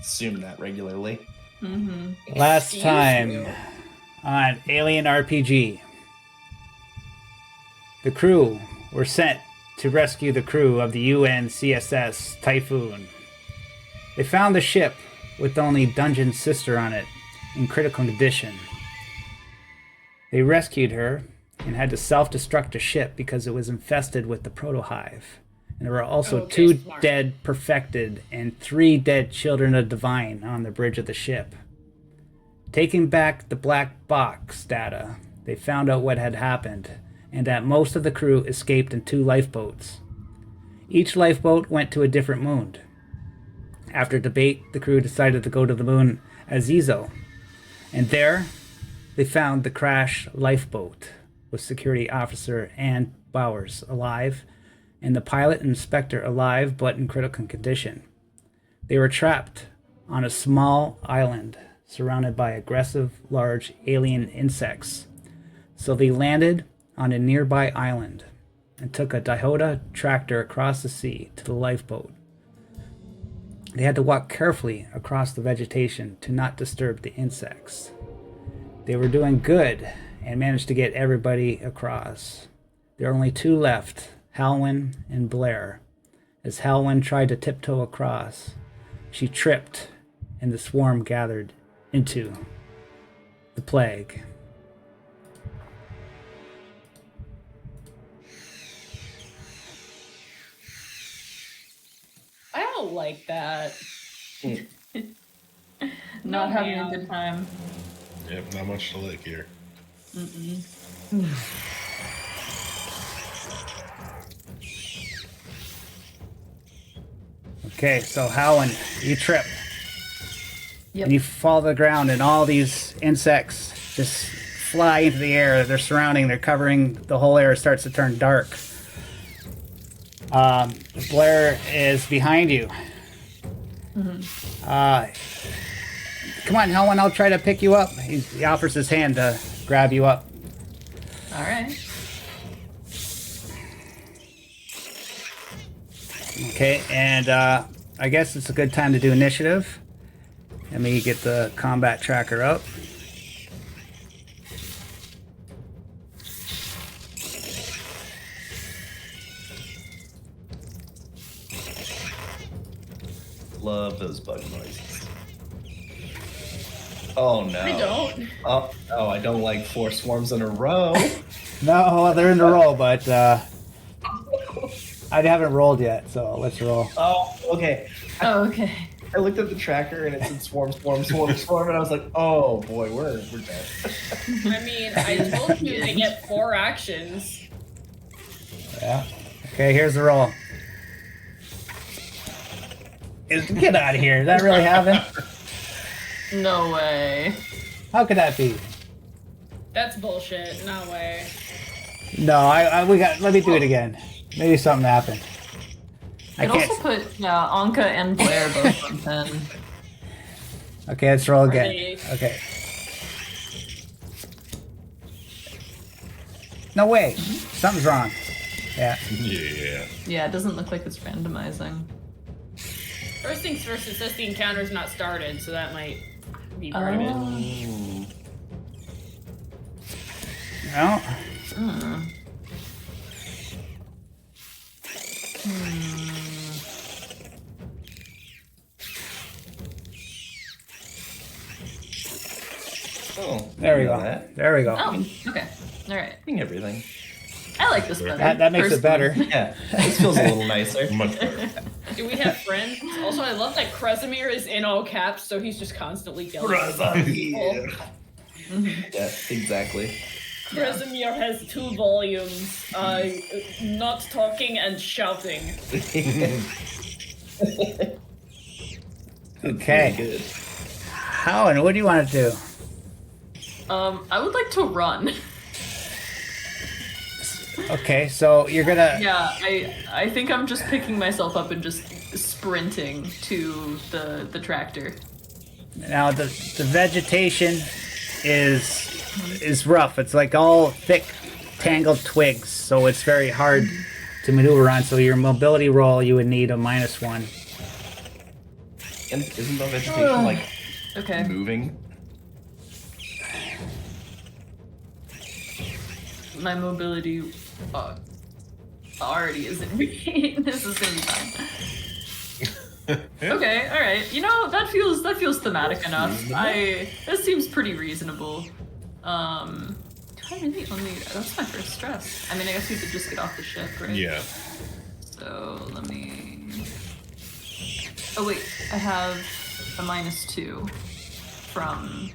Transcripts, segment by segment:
assume that regularly. Last time on Alien RPG, the crew were sent to rescue the crew of the UNCSS Typhoon. They found the ship with only Dungeon's sister on it in critical condition. They rescued her and had to self-destruct the ship because it was infested with the proto-hive. And there were also two dead perfected and 3 dead children of divine on the bridge of the ship. Taking back the black box data, they found out what had happened and that most of the crew escaped in 2 lifeboats. Each lifeboat went to a different moon. After debate, the crew decided to go to the moon Azizo, and there they found the crashed lifeboat with security officer Ann Bowers alive and the pilot and inspector alive but in critical condition. They were trapped on a small island surrounded by aggressive large alien insects, so they landed on a nearby island and took a Toyota tractor across the sea to the lifeboat. They had to walk carefully across the vegetation to not disturb the insects. They were doing good and managed to get everybody across. There are only 2 left, Halwyn and Blair. As Halwyn tried to tiptoe across, she tripped and the swarm gathered into the plague. I don't like that. Not having a good time. Yep, not much to like here. Okay, so Halwyn, you trip. Yep. And you fall to the ground, and all these insects just fly into the air. They're surrounding, they're covering the whole air. It starts to turn dark. Blair is behind you. Come on, Helen, I'll try to pick you up. He offers his hand to grab you up. All right. Okay, and I guess it's a good time to do initiative. Let me get the combat tracker up. Love those bug noises. Oh no. I don't. Oh, I don't like 4 swarms in a row. No, they're in a row, but I haven't rolled yet, so let's roll. Oh, okay. Oh, okay. I looked at the tracker and it said swarm, swarm, swarm, swarm, and I was like, oh boy, we're dead. I mean, I told you they get 4 actions. Yeah. Okay, here's the roll. Get out of here. Did that really happen? No way. How could that be? That's bullshit. No way. No, let me do it again. Maybe something happened. I'd also put Anka and Blair both on 10. Okay, let's roll again. Right. Okay. No way. Something's wrong. Yeah. Yeah. Yeah, it doesn't look like it's randomizing. First things first, it says the encounter's not started, so that might be part of it. No. Oh, There we you know go. that. There we go. Oh, okay. All right. Doing everything. I like this better. That makes it better. Yeah, this feels a little nicer. Much better. Do we have friends? Also, I love that Kresimir is in all caps, so he's just constantly yelling at people. Yeah, exactly. Kresimir has 2 volumes, not talking and shouting. Okay. Good. Howard, what do you want to do? I would like to run. Okay, so you're gonna... Yeah, I think I'm just picking myself up and just sprinting to the tractor. Now, the vegetation is rough. It's like all thick, tangled twigs, so it's very hard to maneuver on. So your mobility roll, you would need a -1. And isn't the vegetation like Okay. moving? My mobility already isn't really. This is gonna be fine. Okay, all right. You know that feels thematic enough. This seems pretty reasonable. Do I really only? That's my first stress. I mean, I guess we could just get off the ship, right? Yeah. So let me. Oh wait, I have a -2 from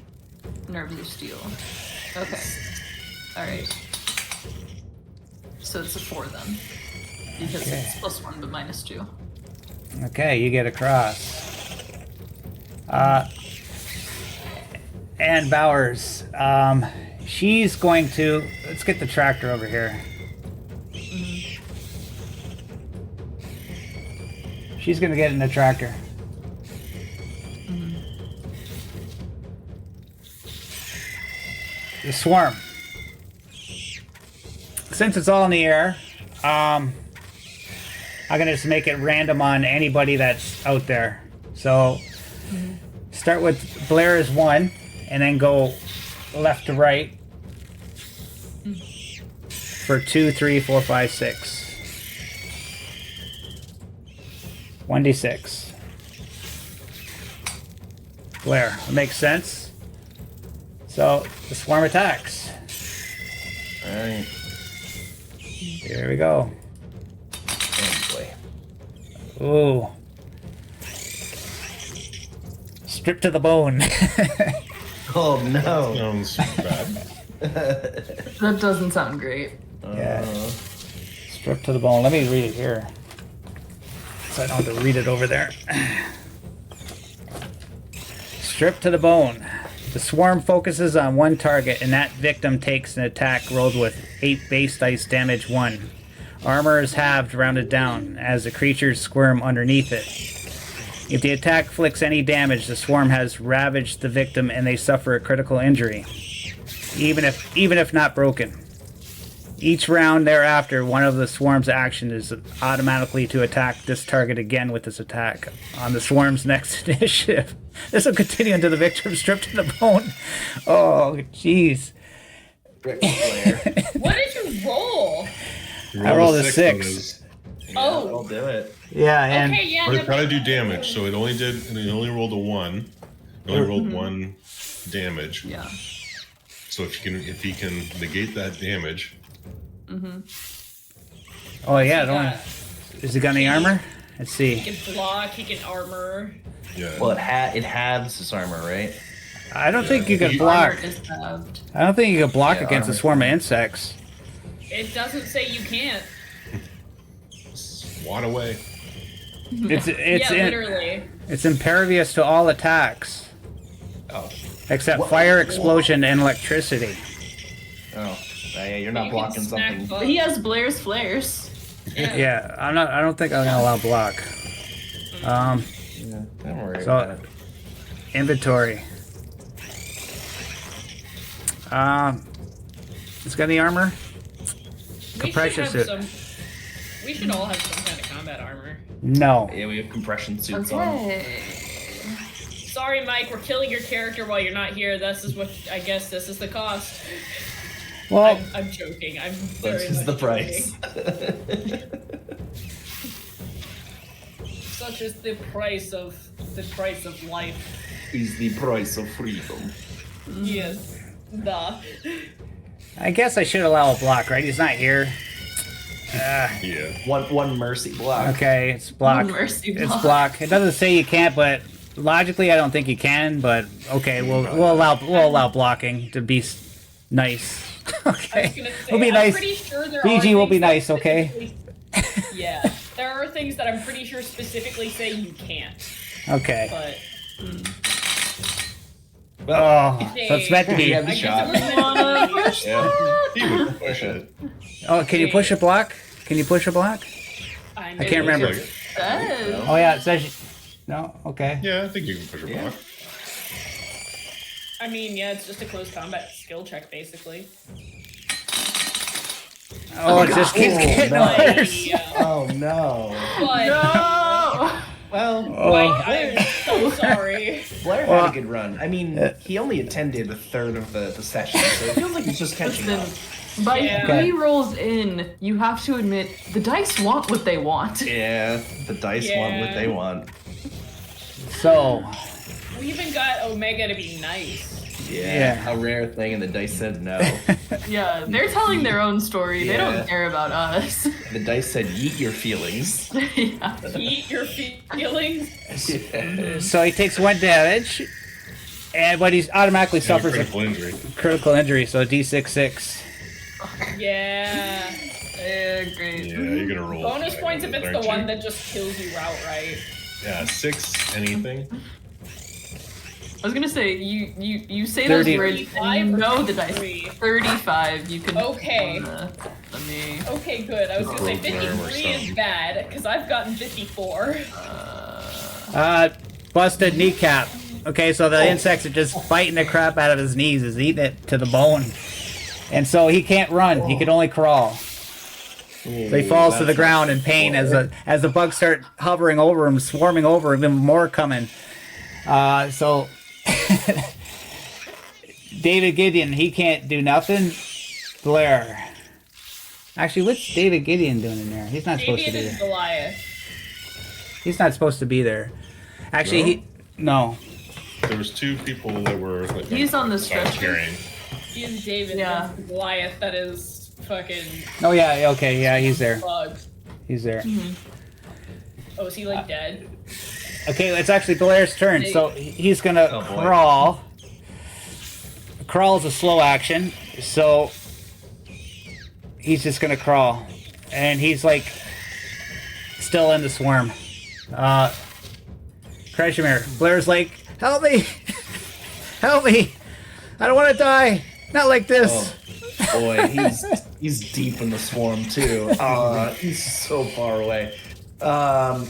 Nerves of Steel. Okay. All right. So it's a 4 then, because Okay. it's +1 but -2. Okay, you get across. Ann Bowers. She's going to. Let's get the tractor over here. She's going to get in the tractor. The swarm. Since it's all in the air, I'm gonna just make it random on anybody that's out there. So start with Blair as 1, and then go left to right for 2, 3, 4, 5, 6. 1d6. Blair, that makes sense. So the swarm attacks. Alright. Here we go. Oh boy. Ooh. Stripped to the bone. Oh no. Sounds bad. That doesn't sound great. Yeah. Stripped to the bone. Let me read it here. So I don't have to read it over there. Stripped to the bone. The swarm focuses on one target, and that victim takes an attack rolled with 8 base dice damage 1. Armor is halved, rounded down, as the creatures squirm underneath it. If the attack inflicts any damage, the swarm has ravaged the victim and they suffer a critical injury, even if not broken. Each round thereafter, one of the swarm's action is automatically to attack this target again with this attack on the swarm's next initiative. This will continue until the victim is stripped to the bone. Oh, jeez. Rick Flair. What did you roll? I rolled a on 6. his- Oh. I'll do it. Yeah, and Okay, yeah. But it never gotta do mind. damage, so it only rolled a 1. It only rolled 1 damage. Yeah. So if he can negate that damage, oh yeah, He got- is he got any armor? Let's see. He can block, he can armor. yeah. Well, it halves his armor, right? I don't think you can He- block. Armor is halved. I don't think you can block Yeah, against a armor. swarm of insects. It doesn't say you can't. Swat away. It's Yeah, literally. it's impervious to all attacks Oh. except What- fire, explosion, and electricity. Oh. Yeah, you're not You can blocking smack something. bugs. He has Blair's flares. Yeah, I'm not. I don't think I'm gonna allow block. Yeah, don't worry about So it. inventory. It's got any armor? Compression suit. We should all have some kind of combat armor. No. Yeah, we have compression suits on. Okay. Sorry, Mike, we're killing your character while you're not here. This is what I guess this is the cost. Well, I'm joking. I'm very This is much the price. joking. Such is the price of life. Is the price of freedom. Yes. Duh. I guess I should allow a block, right? He's not here. Yeah. One mercy block. Okay, it's block. One mercy It's block. block. It doesn't say you can't, but logically, I don't think you can. But okay, we'll allow blocking to be nice. I was Okay, gonna say, we'll be I'm nice. pretty sure there BG are will be things that nice, okay? specifically- Yeah, there are things that I'm pretty sure specifically say you can't, Okay. but Oh, so it's meant to be. Yeah, the I guess shot. it was meant to be. Push Yeah. He would push it. Oh, can you push a block? Can you push a block? I I can't remember. Looks like it. Says. Oh yeah, it says. No. Okay. Yeah, I think you can push a Yeah. block. I mean, yeah, it's just a close combat skill check, basically. Oh, it just keeps Oh, getting no. worse. Yeah, Oh no. but No! Well, Mike, I'm so sorry. Blair had a good run. I mean, he only attended a third of the session, so it feels like he's just catching up. Listen, by Yeah. 3 rolls in, you have to admit the dice want what they want. Yeah, the dice want what they want. So, We even got Omega to be nice. Yeah, a rare thing, and the dice said no. Yeah, they're telling their own story. They Yeah. don't care about us. The dice said, "Yeet your feelings." Yeah. Eat your feelings. Yeah. so he takes 1 damage, but he automatically suffers Critical a injury. critical injury. So D6. Yeah. Great. Yeah, you're gonna roll. Bonus high points on if this, it's the aren't one you? that just kills you outright. Yeah, 6 anything. I was gonna say you say 30. those words and you know the dice. 35. 35. You can. Okay. Let me. Okay, good. I was gonna say Broke arm or 53 is something. bad, because I've gotten 54. Busted kneecap. Okay, so the insects are just biting the crap out of his knees, is eating it to the bone. And so he can't run, he can only crawl. So he falls to the ground in pain as the bugs start hovering over him, swarming over him, and more coming. So David Gideon, he can't do nothing. Blair. Actually, what's David Gideon doing in there? He's not supposed to David be is there. Goliath. He's not supposed to be there. Actually, No? no. There was 2 people that were like. He's on the stretcher. stretcher. He is David. Yeah. That's the Goliath that is fucking Oh yeah, okay, yeah, he's there. bugs. He's there. Oh, is he like dead? Okay, it's actually Blair's turn. So he's gonna Oh, boy. crawl. Crawl is a slow action, so he's just gonna crawl, and he's like still in the swarm. Kresimir, Blair's like, help me, help me! I don't want to die. Not like this. Oh boy, he's deep in the swarm too. He's so far away. God.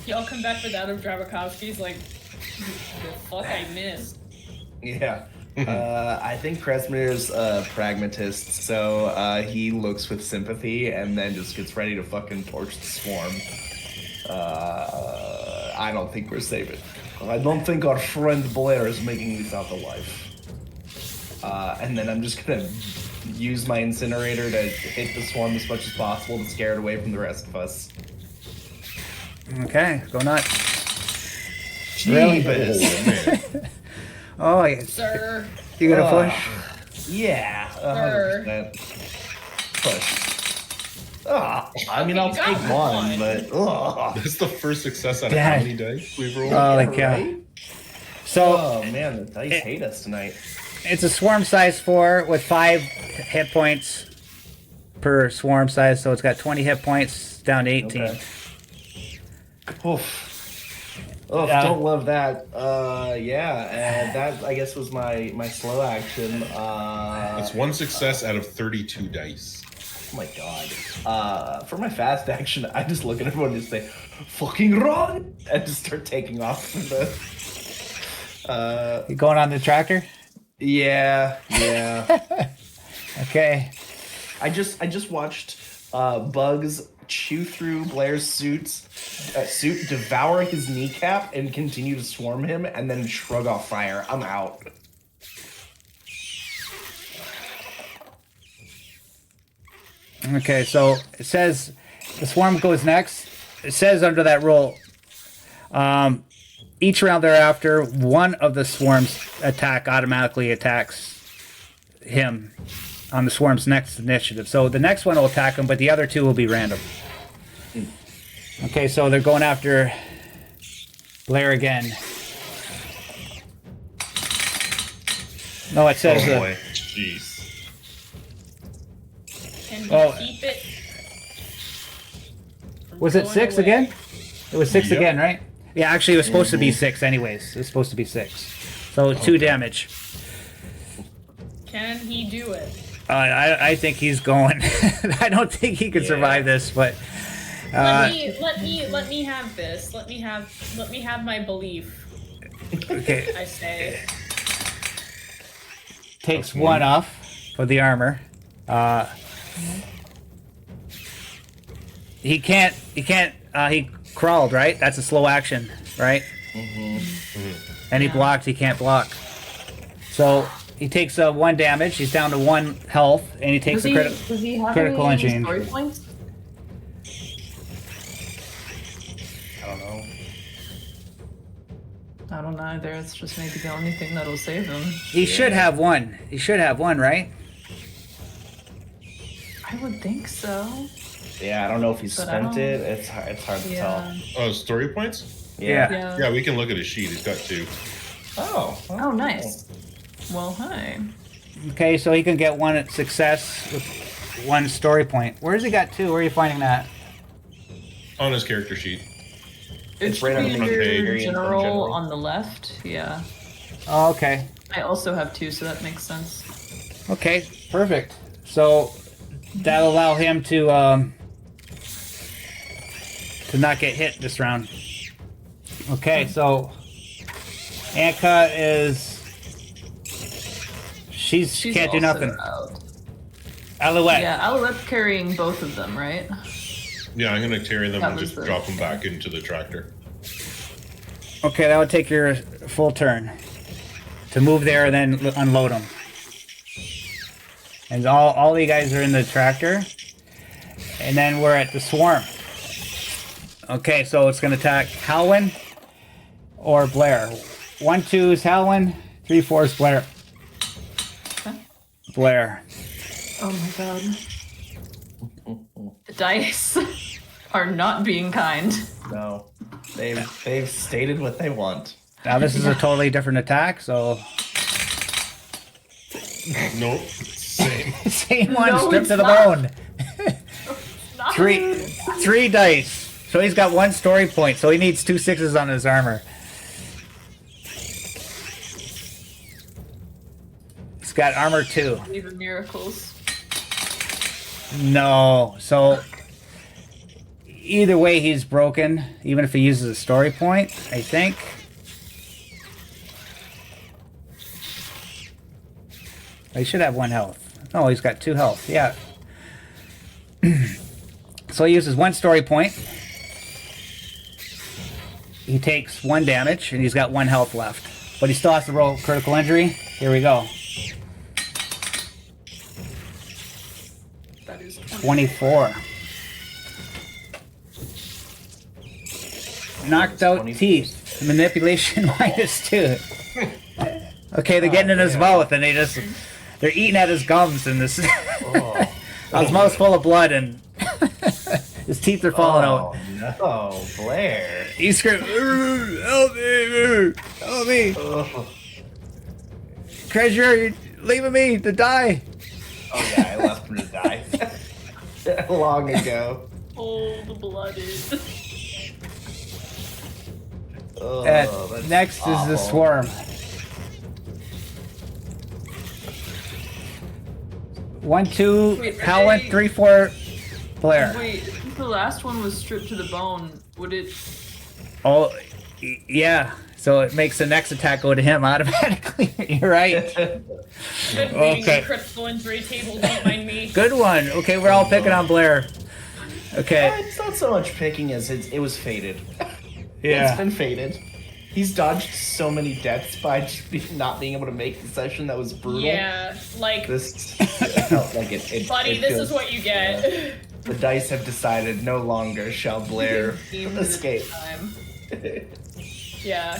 Y'all come back without him. Dravakovsky's like, the fuck I missed. Yeah. I think Kresimir's a pragmatist, so he looks with sympathy and then just gets ready to fucking torch the swarm. I don't think we're saving. I don't think our friend Blair is making this out alive. And then I'm just gonna use my incinerator to hit the swarm as much as possible to scare it away from the rest of us. Okay, go nuts. Really? Jeebus. Oh, yeah. Sir. You gonna push? Yeah, Sure. 100%. Push. I mean, Okay, I'll you got take one, one. but That's the first success out of Dad. how many dice we've rolled? Holy cow. right? So Oh man, the dice hate us tonight. it's a swarm size 4 with 5 hit points per swarm size, so it's got 20 hit points down to 18. Okay. Oof. Oof, Yeah. don't love that. Yeah, that I guess was my slow action. It's 1 success out of 32 dice. Oh my god. For my fast action, I just look at everyone and just say, "Fucking run!" and just start taking off from the. You going on the tractor? Yeah. Okay. I just watched Bugs chew through Blair's suit, devour his kneecap, and continue to swarm him, and then shrug off fire. I'm out. Okay, so it says the swarm goes next. It says under that rule, each round thereafter, one of the swarm's attack automatically attacks him on the swarm's next initiative. So the next one will attack him, but the other 2 will be random. Okay, so they're going after Blair again. No, it says Oh boy. Jeez. Can we Oh. keep it? from was it going 6 away? again? It was 6 Yep. again, right? Yeah, actually, it was supposed to be 6 anyways. It was supposed to be 6. So 2 damage. Can he do it? I think he's going. I don't think he can survive this, but Let me have this. Let me have my belief. okay. I say. Takes 1 off for the armor. he can't. He crawled, right? That's a slow action, right? And he blocked. He can't block. So he takes 1 damage. He's down to 1 health, and he takes Does a he have critical any injury. story points? I don't know. I don't know either. It's just maybe the only thing that'll save him. He should have 1. He should have 1, right? I would think so. Yeah, I don't know if he's But I spent don't- it. It's hard to tell. Oh, story points? Yeah. Yeah, we can look at his sheet. He's got 2. Oh, nice. Well, hi. Okay, so he can get 1 success with 1 story point. Where's he got 2? Where are you finding that? On his character sheet. It's right on the front page. Your general General. on the left. Yeah. Oh, okay. I also have 2, so that makes sense. Okay, perfect. So that'll allow him to not get hit this round. Okay, so Anka is she can't do also nothing. out. Alouette. Yeah, Alouette's carrying both of them, right? Yeah, I'm gonna carry them That and was just the- drop them back into the tractor. Okay, that would take your full turn to move there and then unload them. And all you guys are in the tractor, and then we're at the swarm. Okay, so it's gonna attack Halwyn or Blair. 1, 2 is Halwyn, 3, 4 is Blair. Okay. Blair. Oh my god. The dice are not being kind. No, they've stated what they want. Now this is a totally different attack, so Nope. Same. same one, No, stripped it's to the not. bone. Three dice. So he's got 1 story point, so he needs 2 6s on his armor. He's got armor 2. Even miracles. No, so either way he's broken, even if he uses a story point, I think. He should have 1 health. Oh, he's got 2 health, yeah. So he uses 1 story point. He takes 1 damage, and he's got 1 health left. But he still has to roll critical injury. Here we go. That is 24. Knocked out 24. teeth. Manipulation -2. Okay, they're getting in his mouth, and they're eating at his gums, and this his mouth's full of blood, and his teeth are falling out. No, Blair. He's screaming, "Help me! Help me! Treasure, you're leaving me to die!" Oh yeah, I left him to die long ago. Oh, the blooded. Oh, that's Next is the awful. swarm. 1, 2, Wait, are Howland, they- 3, 4, Blair. Wait, if the last one was stripped to the bone, would it... Oh, yeah. So it makes the next attack go to him automatically. You're right. Good reading Okay. the critical injury table, don't mind me. Good one. Okay, we're all picking on Blair. Okay. It's not so much picking as it was fated. It's Yeah. been fated. He's dodged so many deaths by just not being able to make the session. That was brutal. Yeah, like, This felt like it. buddy, it this feels- is what you get. The dice have decided no longer shall Blair Team escape. Time. Yeah.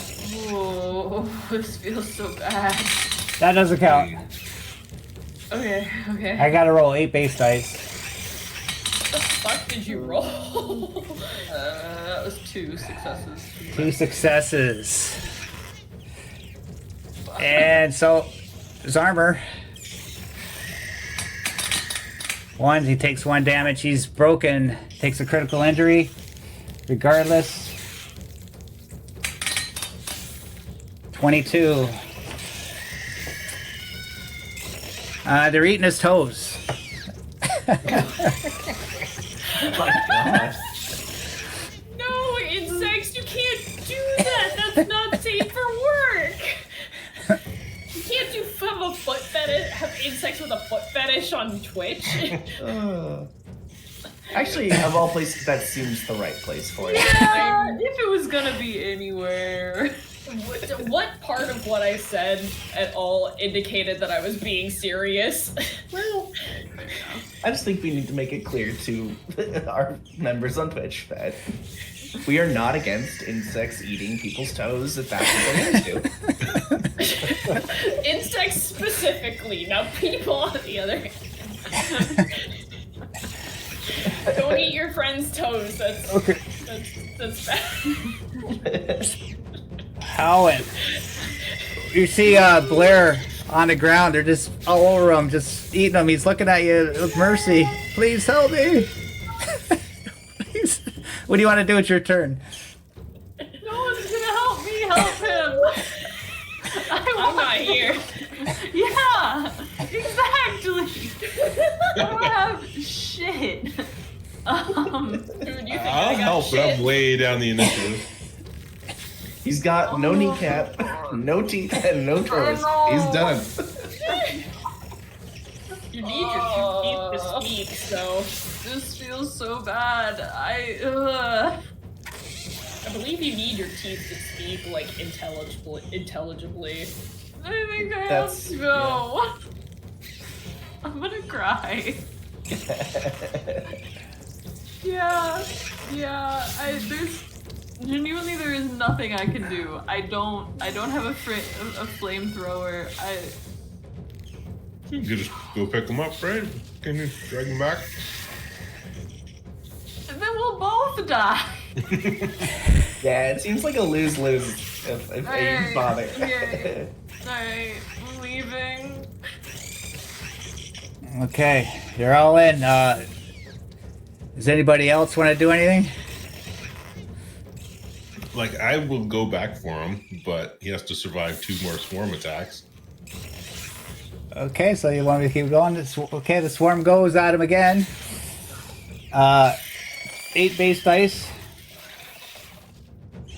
Oh, this feels so bad. That doesn't count. Okay, okay. I gotta roll 8 base dice. What the fuck did you roll? That was 2 successes. 2 successes. And so, his armor. 1, he takes 1 damage. He's broken. Takes a critical injury. Regardless. 22. They're eating his toes. Oh my god. No, insects, you can't do that. That's not safe for work. You can't have a foot fetish, have insects with a foot fetish on Twitch. Actually, of all places, that seems the right place for it. Yeah, if it was gonna be anywhere. What part of what I said at all indicated that I was being serious? Well, I just think we need to make it clear to our members on Twitch that we are not against insects eating people's toes if that's what they're into. Insects specifically, not people on the other hand. Don't eat your friend's toes. That's Okay. that's bad. Howling. You see Blair on the ground. They're just all over him, just eating him. He's looking at you with mercy. Please help me. Please. What do you want to do? It's your turn. No one's gonna help me help him. I'm not here. Yeah, exactly. I don't have shit. Dude, you think I'll I got help, but shit? I'm way down the initiative. He's got no kneecap, no teeth, and no toes. He's done. You need your two teeth to speak, so This feels so bad. I believe you need your teeth to speak like intelligibly. I think I That's- have to go. I'm gonna cry. Yeah. There's genuinely there is nothing I can do. I don't have a flamethrower. You could just go pick him up, right? Can you drag him back? Then we'll both die. Yeah, it seems like a lose-lose if you Alright, bother. okay. Alright, I'm leaving. Okay, you're all in. Does anybody else want to do anything? Like, I will go back for him, but he has to survive 2 more swarm attacks. Okay, so you want me to keep going? Okay, the swarm goes at him again. 8 base dice.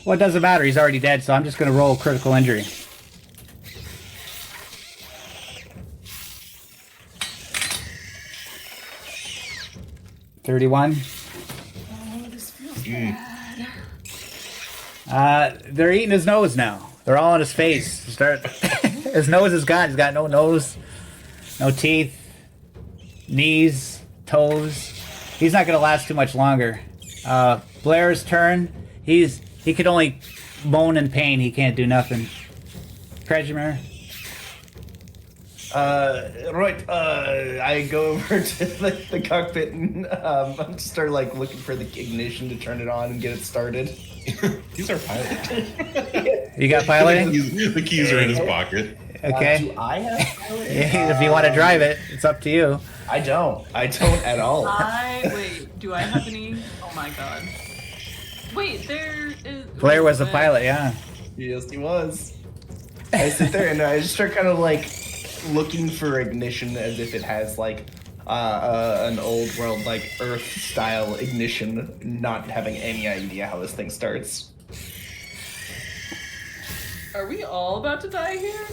Well, it doesn't matter. He's already dead, so I'm just going to roll critical injury. $31. Oh, this feels Mm. bad. They're eating his nose now. They're all in his face. His nose is gone. He's got no nose, no teeth, knees, toes. He's not going to last too much longer. Blair's turn. He could only moan in pain. He can't do nothing. Krejimir. Right, I go over to the cockpit and start like looking for the ignition to turn it on and get it started. He's our pilot. You got piloting? The keys are in his pocket. Okay. Do I have pilot? If you want to drive it, it's up to you. I don't at all. Wait, do I have any? Oh my god. Wait, there is. Blair was the pilot, yeah. Yes, he was. I sit there and I just start kind of like looking for ignition as if it has like an old world like Earth style ignition, not having any idea how this thing starts. Are we all about to die here?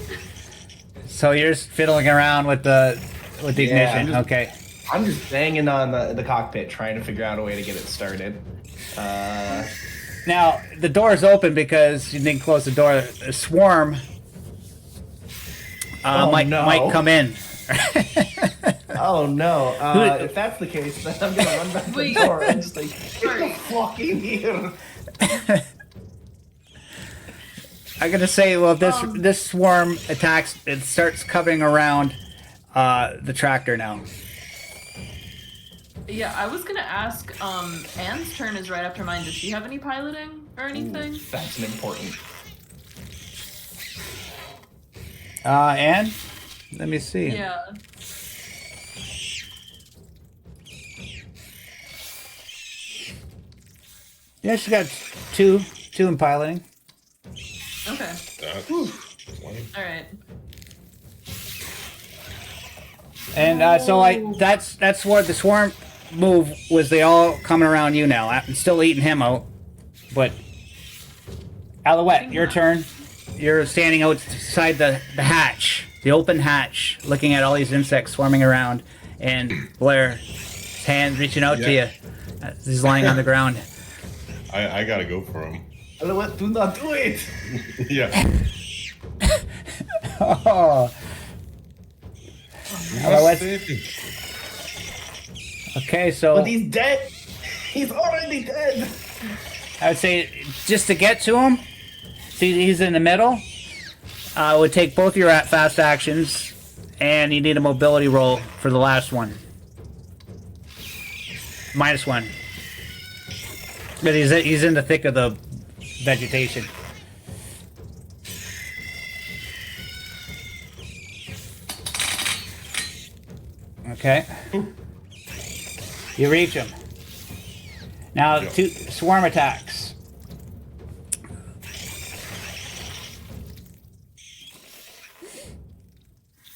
So you're just fiddling around with the Yeah, ignition. I'm just- Okay. I'm just banging on the cockpit trying to figure out a way to get it started. Now the door's open because you didn't close the door. A swarm Oh, might no. come in. Oh no! If that's the case, then I'm gonna run back to the Wait. door and just like, get the Sorry. fuck in here. I'm gonna say, well, if this swarm attacks, it starts coming around the tractor now. Yeah, I was gonna ask. Anne's turn is right after mine. Does she have any piloting or anything? That's an important. Anne, let me see. Yeah. Yeah, she got two in piloting. Okay. All right. And so that's where the swarm move was. They all coming around you now. I'm still eating him out, but Alouette, your turn. You're standing outside the hatch, the open hatch, looking at all these insects swarming around, and Blair's hand reaching out to you. He's lying on the ground. I gotta go for him. Alouette, do not do it! Yeah. Oh. Alouette. Okay, so But he's dead! He's already dead! I would say just to get to him, see he's in the middle. Would take both your fast actions, and you need a mobility roll for the last one. -1. But he's in the thick of the vegetation. Okay. You reach him. Now, Yeah. 2 swarm attacks.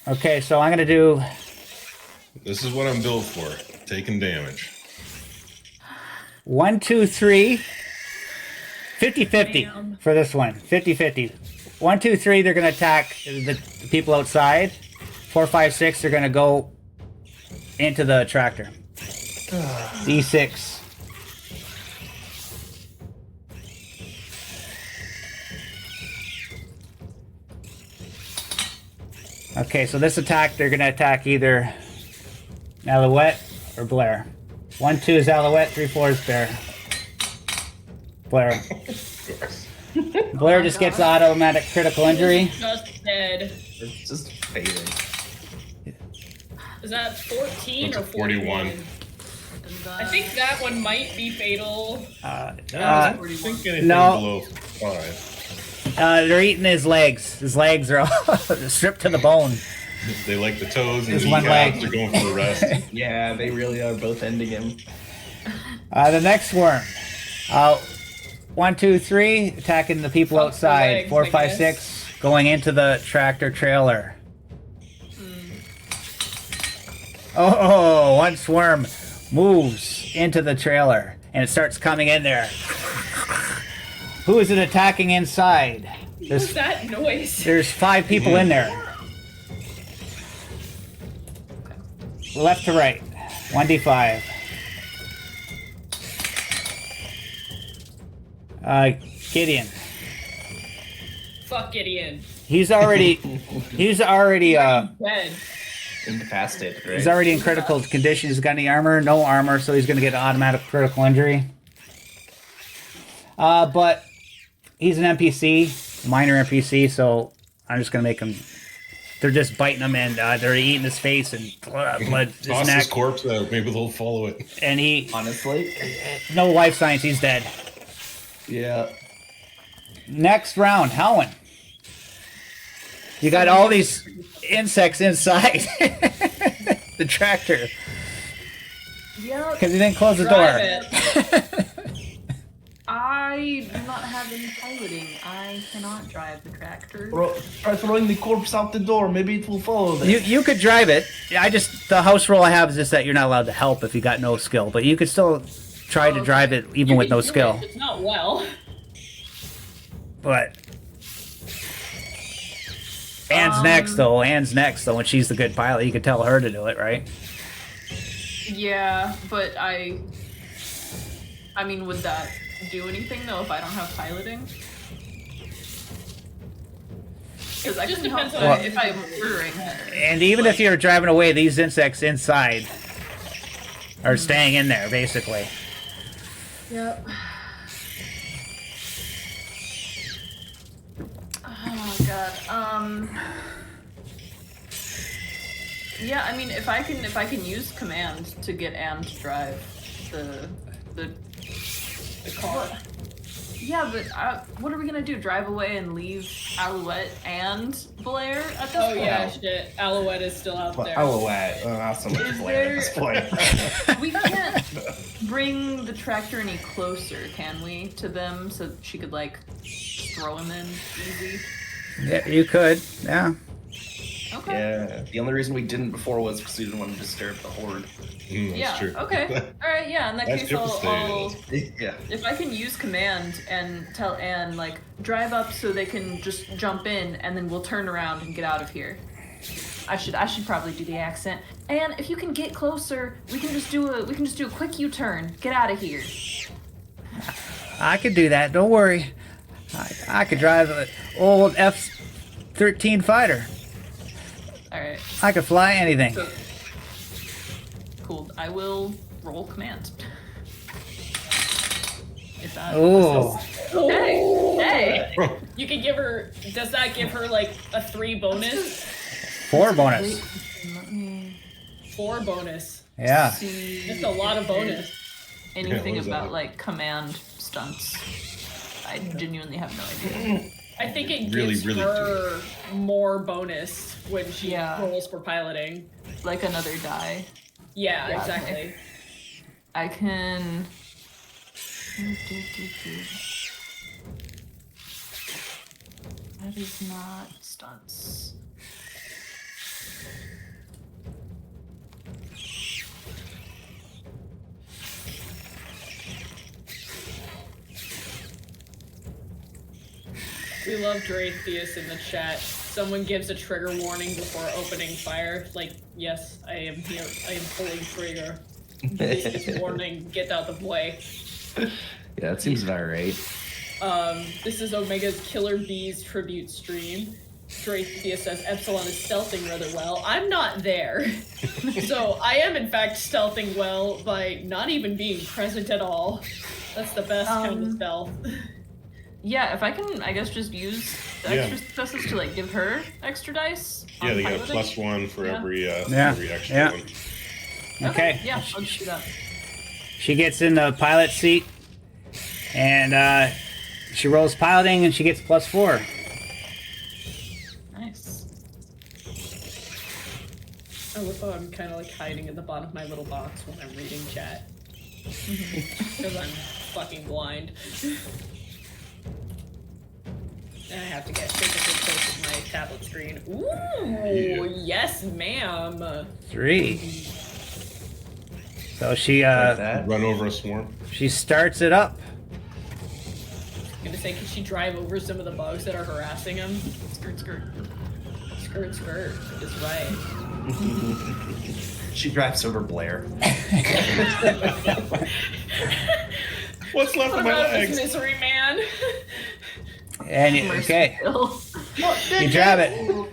Okay, so I'm gonna do. This is what I'm built for. Taking damage. 1, 2, 3. 50-50 Damn. for this one. 50-50. 1, 2, 3, they're gonna attack the people outside. 4, 5, 6, they're gonna go into the tractor. D6. Okay, so this attack, they're gonna attack either Alouette or Blair. 1, 2 is Alouette, 3, 4 is Blair. Blair just gets automatic critical injury. Just dead. It's just fading. Is that 14 That's or a 41. 41? I think that one might be fatal. I don't think anything no. below 5. They're eating his legs. His legs are all stripped to the bone. They like the toes and There's the one kneecaps. leg. They're going for the rest. Yeah, they really are both ending him. The next worm. 1, 2, 3, attacking the people Fuck the outside. legs, 4, I 5, guess. 6, going into the tractor trailer. Oh, one swarm moves into the trailer and it starts coming in there. Who is it attacking inside? What's that noise? There's 5 people in there. Left to right. 1d5. Gideon. Fuck Gideon. He's already Dead. Incapacitated, right? he's already in critical condition. He's got any armor? No armor, so he's gonna get an automatic critical injury. But he's an NPC, minor NPC, so I'm just gonna make him. They're just biting him and they're eating his face and blood his Toss neck. his corpse out. Maybe they'll follow it. And he, Honestly? no life science, he's dead. Yeah. Next round, Howin. You got all these insects inside the tractor Yeah, because he didn't close the Drive door. it. I do not have any piloting. I cannot drive the tractor. Try throwing the corpse out the door. Maybe it will follow them. You could drive it. The house rule I have is just that you're not allowed to help if you got no skill, but you could still try to drive it even You with can no do skill. it, It's not well. But Anne's next though. Anne's next though, and she's the good pilot. You could tell her to do it, right? Yeah, but I mean, would that do anything though if I don't have piloting? Because I Just can help depends on if I'm ordering. And even if you're driving away, these insects inside are staying in there, basically. Yep. Oh god. Yeah, I mean, if I can use command to get Anne to drive the car. Yeah, but what are we gonna do? Drive away and leave Alouette and Blair at this Oh point? yeah, shit. Alouette is still out there. Alouette. Not so much Is Blair at this point. We can't bring the tractor any closer, can we, to them so she could like throw him in easy? Yeah, you could. Yeah. Okay. Yeah. The only reason we didn't before was because we didn't want to disturb the horde. That's Yeah. true. Okay. All right. Yeah. In that That's case, I'll Yeah. if I can use command and tell Anne like drive up so they can just jump in, and then we'll turn around and get out of here. I should probably do the accent. And if you can get closer, we can just do a quick U-turn. Get out of here. I could do that. Don't worry. I could drive an old F-13 fighter. All right. I could fly anything. So, cool. I will roll command. If that. Ooh. Hey. You can give her. Does that give her like a 3 bonus? 4 bonus. Let me 4 bonus. Yeah. see. That's a lot of bonus. Anything Yeah, what is about that? like command stunts? I genuinely have no idea. I think it Really, gives really her more bonus when she Yeah. rolls for piloting. Like another die. Yeah, Yeah, exactly. okay. I can. That is not stunts. We love Dratheus in the chat. Someone gives a trigger warning before opening fire. Like, yes, I am here. I am pulling trigger. This warning, get out of the way. Yeah, that seems about right. This is Omega's Killer Bees tribute stream. Dratheus says Epsilon is stealthing rather well. I'm not there. So I am in fact stealthing well by not even being present at all. That's the best kind of stealth. Yeah, if I can, I guess just use the Yeah. extra successes to like give her extra dice. Yeah, on they get a piloting. +1 for Yeah. every Yeah, every extra yeah. one. Okay. Yeah, I'll just do that. She gets in the pilot seat, and she rolls piloting, and she gets +4. Nice. I love how I'm kind of like hiding at the bottom of my little box when I'm reading chat. Because I'm fucking blind. And I have to get physically close to my tablet screen. Ooh, yes, ma'am. 3. So she Like that. Run over a swarm. she starts it up. I'm gonna say, can she drive over some of the bugs that are harassing him? Skirt, skirt. Skirt, skirt is right. She drives over Blair. What's left What of my about this legs? misery, man? And okay, you grab it.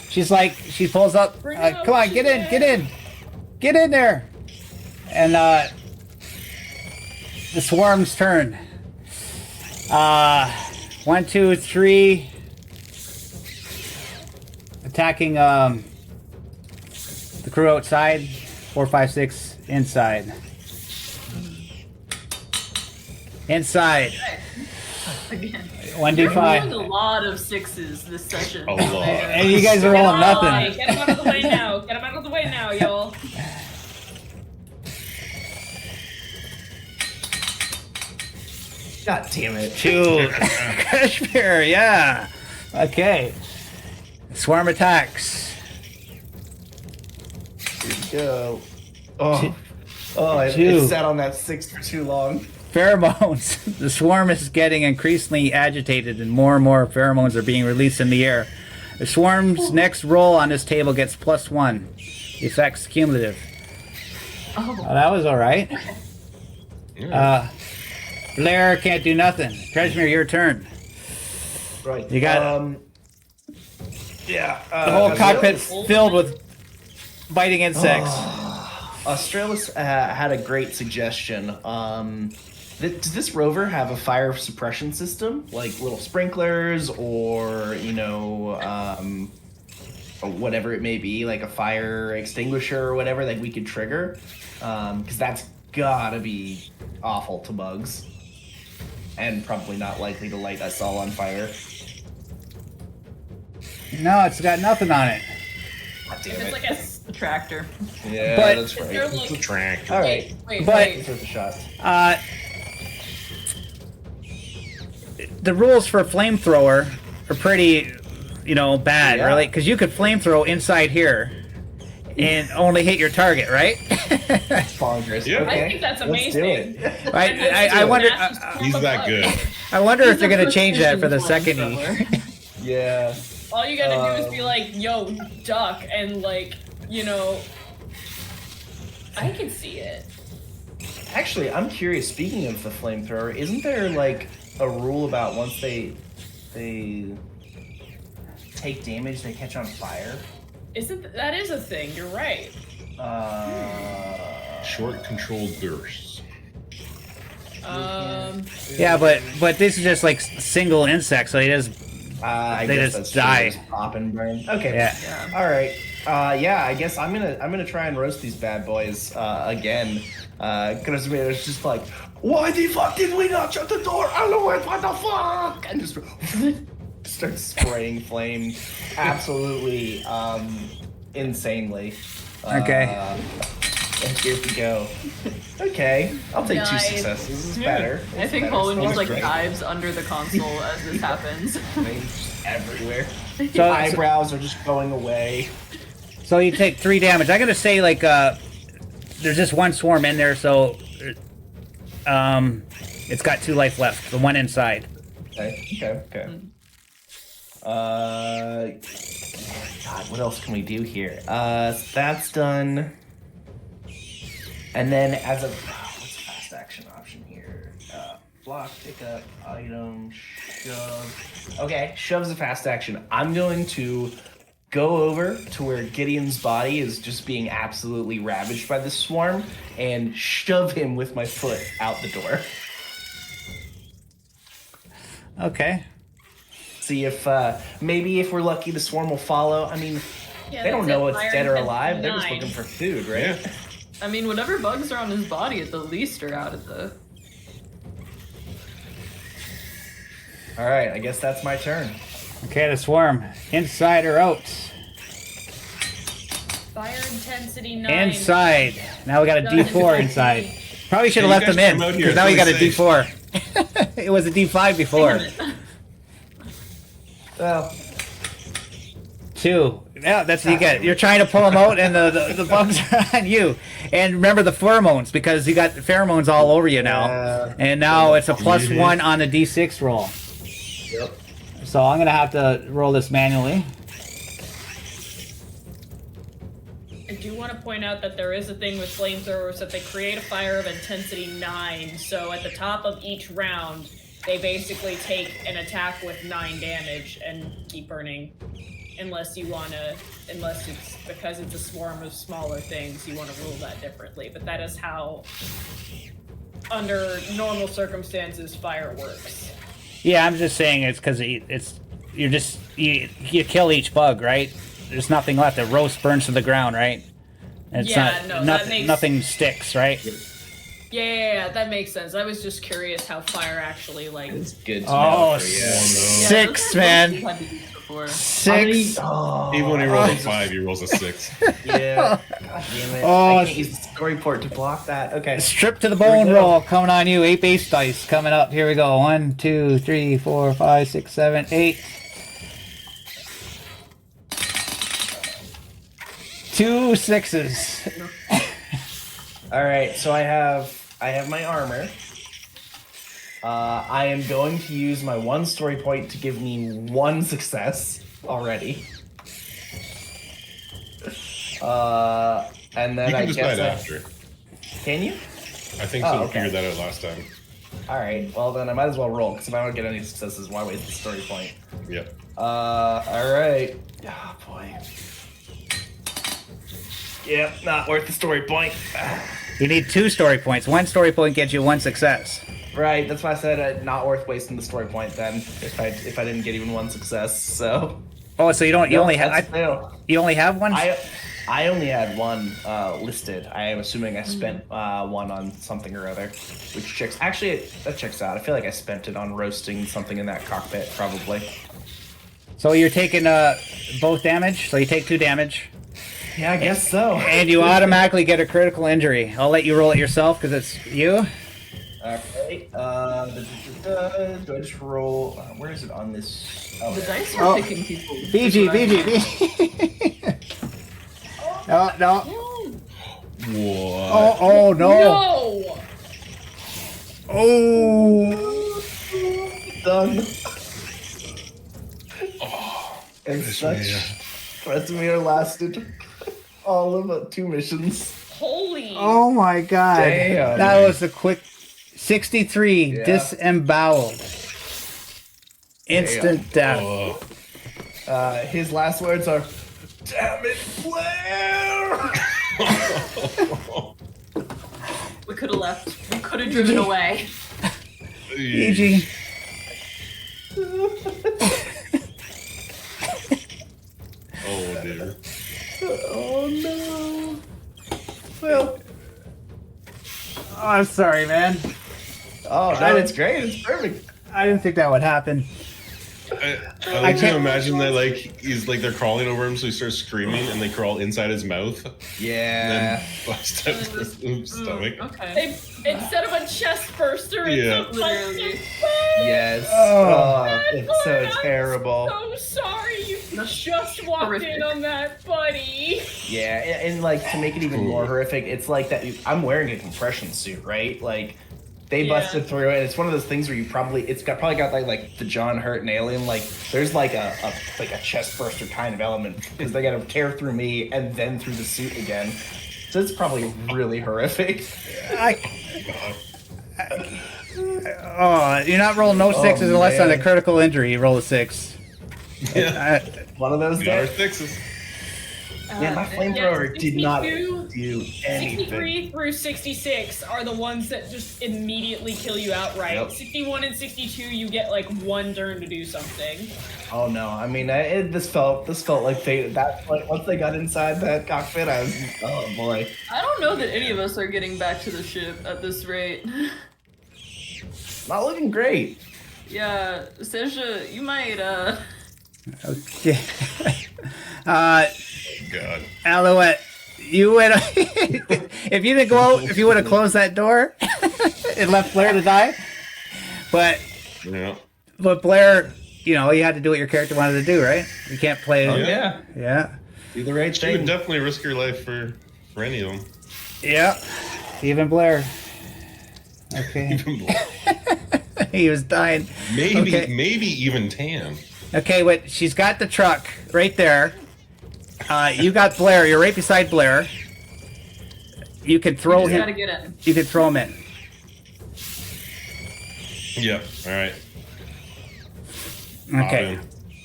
She's like, she pulls up. Bring it up, Come on, she's get in, dead. get in, get in there. And the swarm's turn. 1, 2, 3. Attacking the crew outside. 4, 5, 6 inside. Inside. Again. 1d5. You're rolling a lot of 6s this session. A lot. And you guys are rolling nothing. Get him out of the way now. Get him out of the way now, y'all. God damn it. 2. Kashmir, yeah. Okay. Swarm attacks. Here we go. Oh, it Two. sat on that 6 for too long. Pheromones. The swarm is getting increasingly agitated and more pheromones are being released in the air. The swarm's next roll on this table gets +1. Effects cumulative. Oh, Oh, that was alright. Yeah. Blair can't do nothing. Kashmir, your turn. Right. You got Yeah. The whole cockpit's filled with biting insects. Australis had a great suggestion. Does this rover have a fire suppression system, like little sprinklers, or or whatever it may be, like a fire extinguisher or whatever that we could trigger? Because that's gotta be awful to bugs, and probably not likely to light us all on fire. No, it's got nothing on it. God damn If it's it. like a the tractor. Yeah, But- that's right. they're It's a like, tractor. All right, wait, But- wait. worth a shot. The rules for flamethrower are pretty, bad, Yeah. really, because you could flamethrow inside here and only hit your target, right? Bonkers. Yeah. Okay, I think that's let's do amazing. it. I wonder. Massive He's that good. I wonder if they're gonna change that for the second E. Yeah. All you gotta do is be like, yo, duck, and like, you know, I can see it. Actually, I'm curious. Speaking of the flamethrower, isn't there like a rule about once they take damage, they catch on fire? That is a thing? You're right. Short controlled bursts. Yeah, but this is just like single insect, so he just I they guess just that's die. true, just pop and burn. Okay. Yeah. All right. Yeah, I guess I'm gonna try and roast these bad boys again. Because it's just like, why the fuck did we not shut the door? Otherwise, what the fuck? And just start spraying flame, absolutely insanely. Okay. And here we go. Okay, I'll take 2 Nice. successes. This is better. I It's think better. Poland just Smells like great. dives under the console as this happens. Flames everywhere. So, Eyebrows are just going away. so you take 3 damage. I gotta say, like, there's just one swarm in there, so it's got 2 life left. The one inside. Okay. God, what else can we do here? That's done. And then as a what's the fast action option here? Block, pick up, item, shove. Okay, shove's a fast action. I'm going to go over to where Gideon's body is just being absolutely ravaged by this swarm and shove him with my foot out the door. Okay. See if maybe if we're lucky the swarm will follow. I mean, Yeah, they don't that's know it. it's Fire dead or intense alive. They're just 9. looking for food, right? Yeah. I mean, whatever bugs are on his body at the least are out of the. All right, I guess that's my turn. Okay, the swarm. Inside or out? Fire intensity 9. Inside. Now we got a D4 inside. Probably should have Yeah, left you them guys in, come out here, because now we it's got a really D4. It was a D5 before. Well, 2. Yeah, that's what you get. You're trying to pull them out, and the bugs are on you. And remember the pheromones, because you got pheromones all over you now. Yeah. And now it's a plus Mhm. 1 on the D6 roll. yep. So I'm going to have to roll this manually. I do want to point out that there is a thing with flamethrowers that they create a fire of intensity 9. So at the top of each round, they basically take an attack with 9 damage and keep burning. Unless it's because it's a swarm of smaller things, you want to rule that differently. But that is how, under normal circumstances, fire works. Yeah, I'm just saying it's because you kill each bug, right? There's nothing left. It roast burns to the ground, right? And it's Yeah, no, that nothing, makes- nothing sticks, right? Yeah, that makes sense. I was just curious how fire actually like. It's good to Oh, know for you. no. 6, man. Had to do this before. 6. Oh, Even when he rolls a 5, he rolls a 6. yeah. God damn it. Oh, I can't use the story port to block that. Okay. Strip to the Here we bone go. roll coming on you. 8 base dice coming up. Here we go. 1, 2, 3, 4, 5, 6, 7, 8. 2 6s. All right, so I have my armor. I am going to use my 1 story point to give me 1 success already. And then You I can decide guess after. Can you? I think Oh, so. We okay. figured that out last time. All right. Well, then I might as well roll because if I don't get any successes, why waste the story point? Yep. All right. Oh boy. Yep, not worth the story point. You need 2 story points. 1 story point gets you 1 success. Right, that's why I said not worth wasting the story point then if I didn't get even 1 success. So Oh, so you don't. You Nope, only have. that's fail. You only have 1. I only had 1 listed. I am assuming I spent 1 on something or other, which checks. Actually, that checks out. I feel like I spent it on roasting something in that cockpit, probably. So you're taking both damage. So you take 2 damage, Yeah, I guess so. and you automatically get a critical injury. I'll let you roll it yourself because it's you. Alright, do I just roll? Where is it on this? Oh, The there. dice are Oh. picking people. BG, BG. No, no. What? Oh no. No! Oh. Done. And such. Vesemir lasted all of 2 missions. Holy. Oh my god. Damn. That was a quick 63 Yeah. disemboweled. Instant death. Oh. His last words are, "Damn it, Blair!" We could have left. We could have driven away. GG. Oh dear. Oh no. Well. Oh, I'm sorry, man. Oh no, it's great. It's perfect. I didn't think that would happen. I like to imagine that like he's like they're crawling over him, so he starts screaming, and they crawl inside his mouth, and Yeah. then bust out his stomach. Okay. Instead of a chest burster, it's Yeah. a Literally. Yes. Oh. It's so terrible. I'm so sorry you That's just walked horrific. in on that, buddy. Yeah, and like to make it even more horrific, it's like that. I'm wearing a compression suit, right? Like they Yeah. busted through it. It's one of those things where you probably probably got like the John Hurt and Alien. Like there's like a chest burster kind of element because they got to tear through me and then through the suit again. So it's probably really horrific. Oh, you're not rolling no sixes unless on a man. critical injury. You roll a 6. Yeah. One of those Our days. fixes. Yeah, my flamethrower did not 62, do anything. 63 through 66 are the ones that just immediately kill you outright. Yep. 61 and 62, you get like 1 turn to do something. Oh no! I mean, this felt like fate. That like once they got inside that cockpit, I was oh boy. I don't know that any of us are getting back to the ship at this rate. Not looking great. Yeah, Seja, you might, Okay. God. Alouette, you would if you didn't go out, if you would have closed that door and left Blair to die. But Yeah. Blair, you know, you had to do what your character wanted to do, right? You can't play. Oh Yeah. yeah, Yeah. do the right She would thing. definitely risk her life for any of them. Yeah. Even Blair. Okay. He was dying. Maybe Okay. maybe even Tam. Okay, wait. She's got the truck right there. You got Blair. You're right beside Blair. You could throw just gotta him. get in. You could throw him in. Yeah. All right. Hop Okay. in.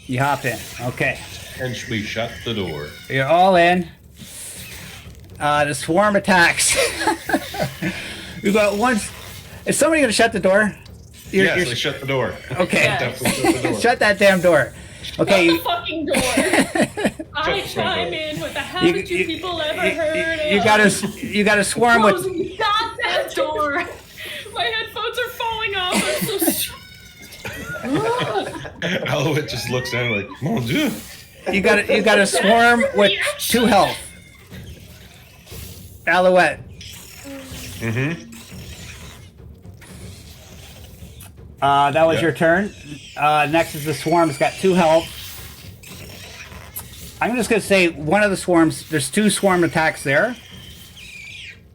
You hop in. Okay. And we shut the door. You're all in. The swarm attacks. We got one. Is somebody gonna shut the door? Yes, they shut the door. Okay. Yeah. Definitely shut the door. Shut that damn door. Okay. Shut the fucking door. I the chime door. in with the haven't you people ever heard of? You gotta swarm with. Closing the goddamn door! My headphones are falling off. I'm so stressed. Alouette just looks down like, mon dieu. You gotta swarm with 2 health. Alouette. Mm-hmm. That was Yeah. your turn. Next is the swarm. It's got 2 health. I'm just gonna say one of the swarms. There's 2 swarm attacks there.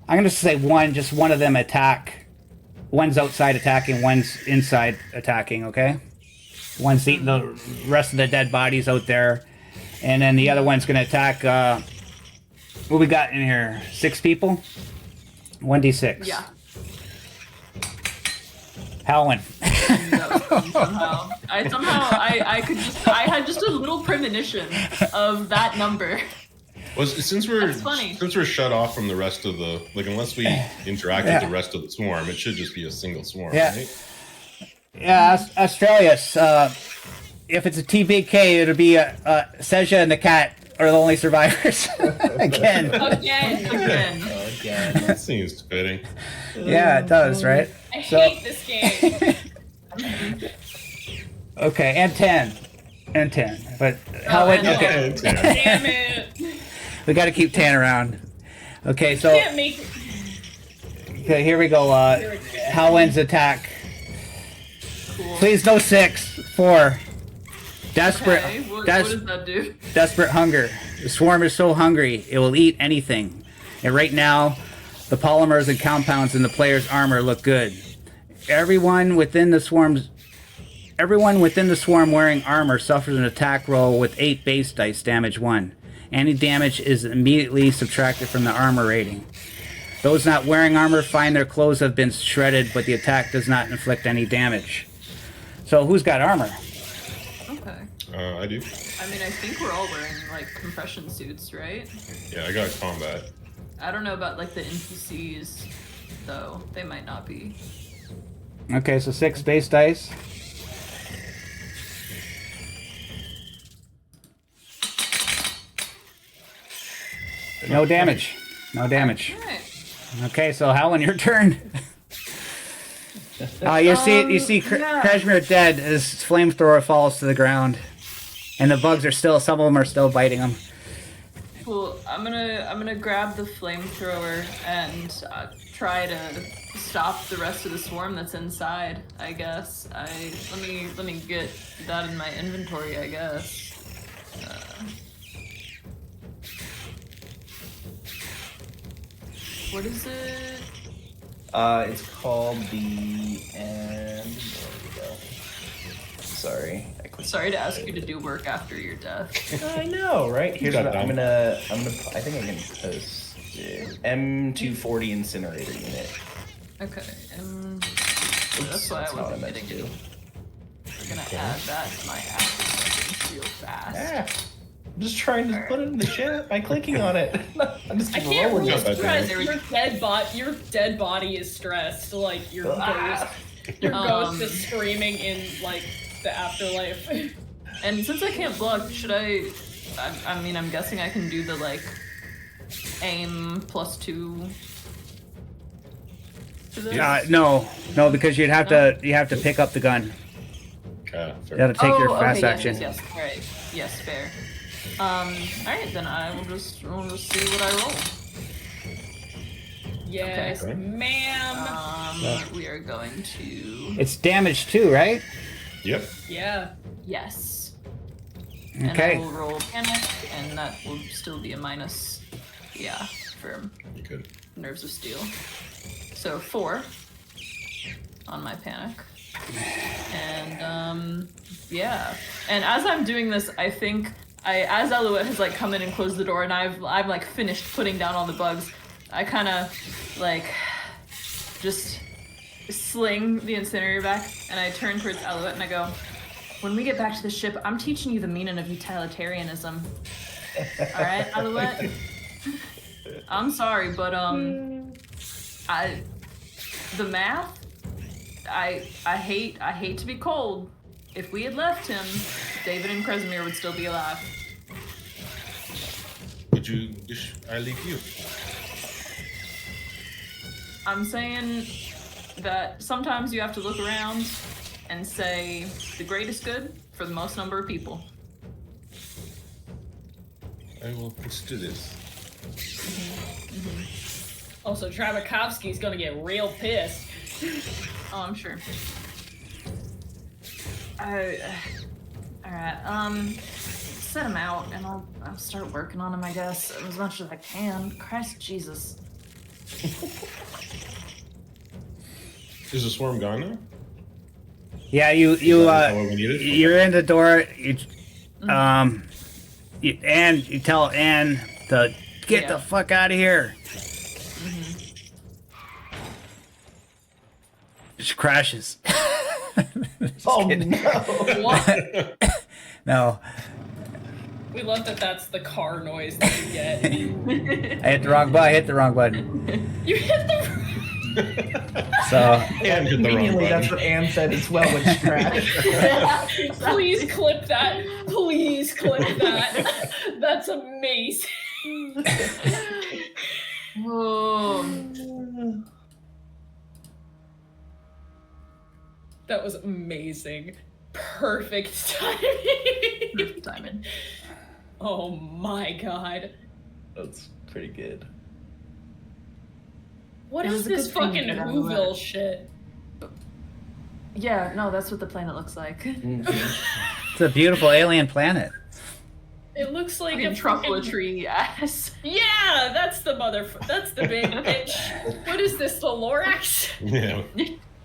I'm gonna say just one of them attack. One's outside attacking. One's inside attacking. Okay. One's eating the rest of the dead bodies out there, and then the other one's gonna attack. What we got in here? 6 people. 1d6. Yeah. Howlin. Somehow. I had just a little premonition of that number. Well, since we're That's funny. shut off from the rest of the unless we interact with the rest of the swarm, it should just be a single swarm, Yeah. right? Yeah, Australius. If it's a TBK, it'll be Seja and the cat are the only survivors. Again. Again. Again. Again. That seems fitting. Yeah, it does, right? I So- hate this game. Okay, and 10. And 10. But how and okay. Damn it. We gotta keep 10 around. Okay, so Can't make okay, here we go. Howlin's attack. Cool. Please no 6. 4. Desperate. Okay, what des- does that do? Desperate hunger. The swarm is so hungry, it will eat anything. And right now, the polymers and compounds in the player's armor look good. Everyone within the swarm's Everyone within the swarm wearing armor suffers an attack roll with 8 base dice, damage 1. Any damage is immediately subtracted from the armor rating. Those not wearing armor find their clothes have been shredded, but the attack does not inflict any damage. So who's got armor? Okay. I do. I mean, I think we're all wearing like compression suits, right? Yeah, I got combat. I don't know about like the NPCs, though. They might not be. Okay, so 6 base dice. No damage. No damage. Alright. Okay, so Helen, your turn. You see Kashmir dead as flamethrower falls to the ground, and the bugs are still. Some of them are still biting him. Cool. I'm gonna grab the flamethrower and try to stop the rest of the swarm that's inside. I guess. Let me get that in my inventory. I guess. What is it? It's called the where we go? Sorry, I clicked. Sorry to ask you to do work after your death. I know, right? Here's got what I'm that. gonna. I think I can post it. M240 incinerator unit. Okay. Oops, That's why I not what wasn't meant to getting do. it. We're gonna add that to my active real fast. Ah, I'm just trying to put it in the chat by clicking on it. I'm just I can't rolling roll it. that stress. down. Your dead body is stressed. Like your ghost is screaming in like the afterlife. And since I can't block, should I mean, I'm guessing I can do the like aim +2 to this? No, because you have to pick up the gun. Okay, You have to take your fast okay, action. Yes, alright. Yes, fair. Alright, then we'll just see what I roll. Yes, Okay. ma'am. We are going to It's damage too, right? Yep. Yeah. yes. Okay. And I will roll panic, and that will still be a minus. Yeah, for You could. Nerves of Steel. So 4 on my panic. And yeah. And as I'm doing this, I think as Alouette has like come in and closed the door, and I've like finished putting down all the bugs, I kind of like just sling the incinerator back, and I turn towards Alouette and I go, "When we get back to the ship, I'm teaching you the meaning of utilitarianism. All right, Alouette? I'm sorry, but the math. I hate to be cold. If we had left him, David and Kresimir would still be alive. Would I leave you? I'm saying that sometimes you have to look around and say the greatest good for the most number of people. I will consider this. Also, Travikovsky's gonna get real pissed. Oh, I'm sure. Alright, set him out and I'll start working on him, I guess, as much as I can. Christ Jesus. Is the swarm gone now? Yeah, Is that what we needed? you're in the door. You tell Anne to get the fuck out of here. She crashes. Oh kidding. no! What? No, We love that that's the car noise that you get. I hit the wrong button. I hit the wrong button. You hit the. So And hit the wrong Conveniently, that's button. what Anne said as well when she crashed. Please clip that. Please clip that. That's amazing. Oh. That was amazing. Perfect timing. Timing. Oh my god. That's pretty good. What It is was a this good thing fucking that I Whoville left. shit? Yeah, no, that's what the planet looks like. it's a beautiful alien planet. It looks like Fucking a truffle fucking... tree ass. Yeah, that's the that's the big bitch. What is this, the Lorax? Yeah.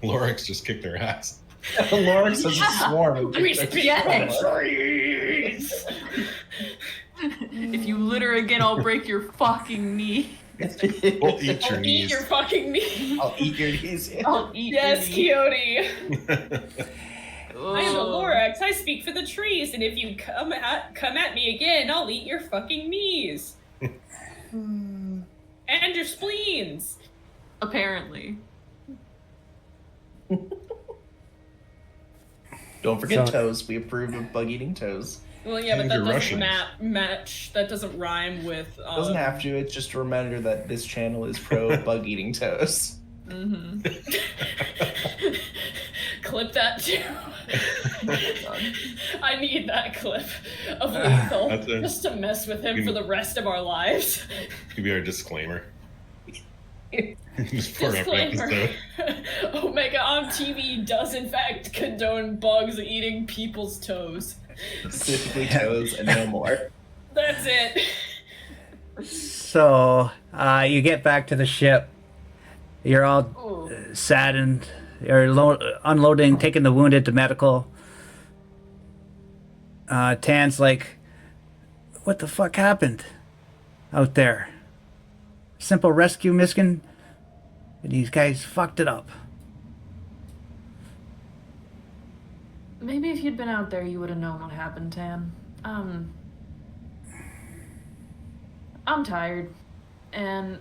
Lorax just kicked their ass. Laura says a swarm. We speak Yeah. the trees. If you litter again, I'll break your fucking knee. We'll eat your I'll eat knees. your fucking knee. I'll eat your knees. I'll eat Yes, your knee. Coyote. I am a Lorax. I speak for the trees, and if you come at me again, I'll eat your fucking knees. And your spleens. Apparently. Don't forget So- toes. We approve of bug eating toes. Well, yeah, but And that your doesn't Russians. match. That doesn't rhyme with. Doesn't have to. It's just a reminder that this channel is pro bug eating toes. Mm-hmm. Clip that too. I need that clip of Lethal That's it. just to mess with him for the rest of our lives. Could be our disclaimer. Just for every Disclaimer. episode. Omega on TV does in fact condone bugs eating people's toes. Specifically toes and no more. That's it. So, you get back to the ship. You're all Ooh. saddened. You're unloading, taking the wounded to medical. Tan's like, what the fuck happened out there? Simple rescue mission, and these guys fucked it up. Maybe if you'd been out there, you would have known what happened, Tan. I'm tired, and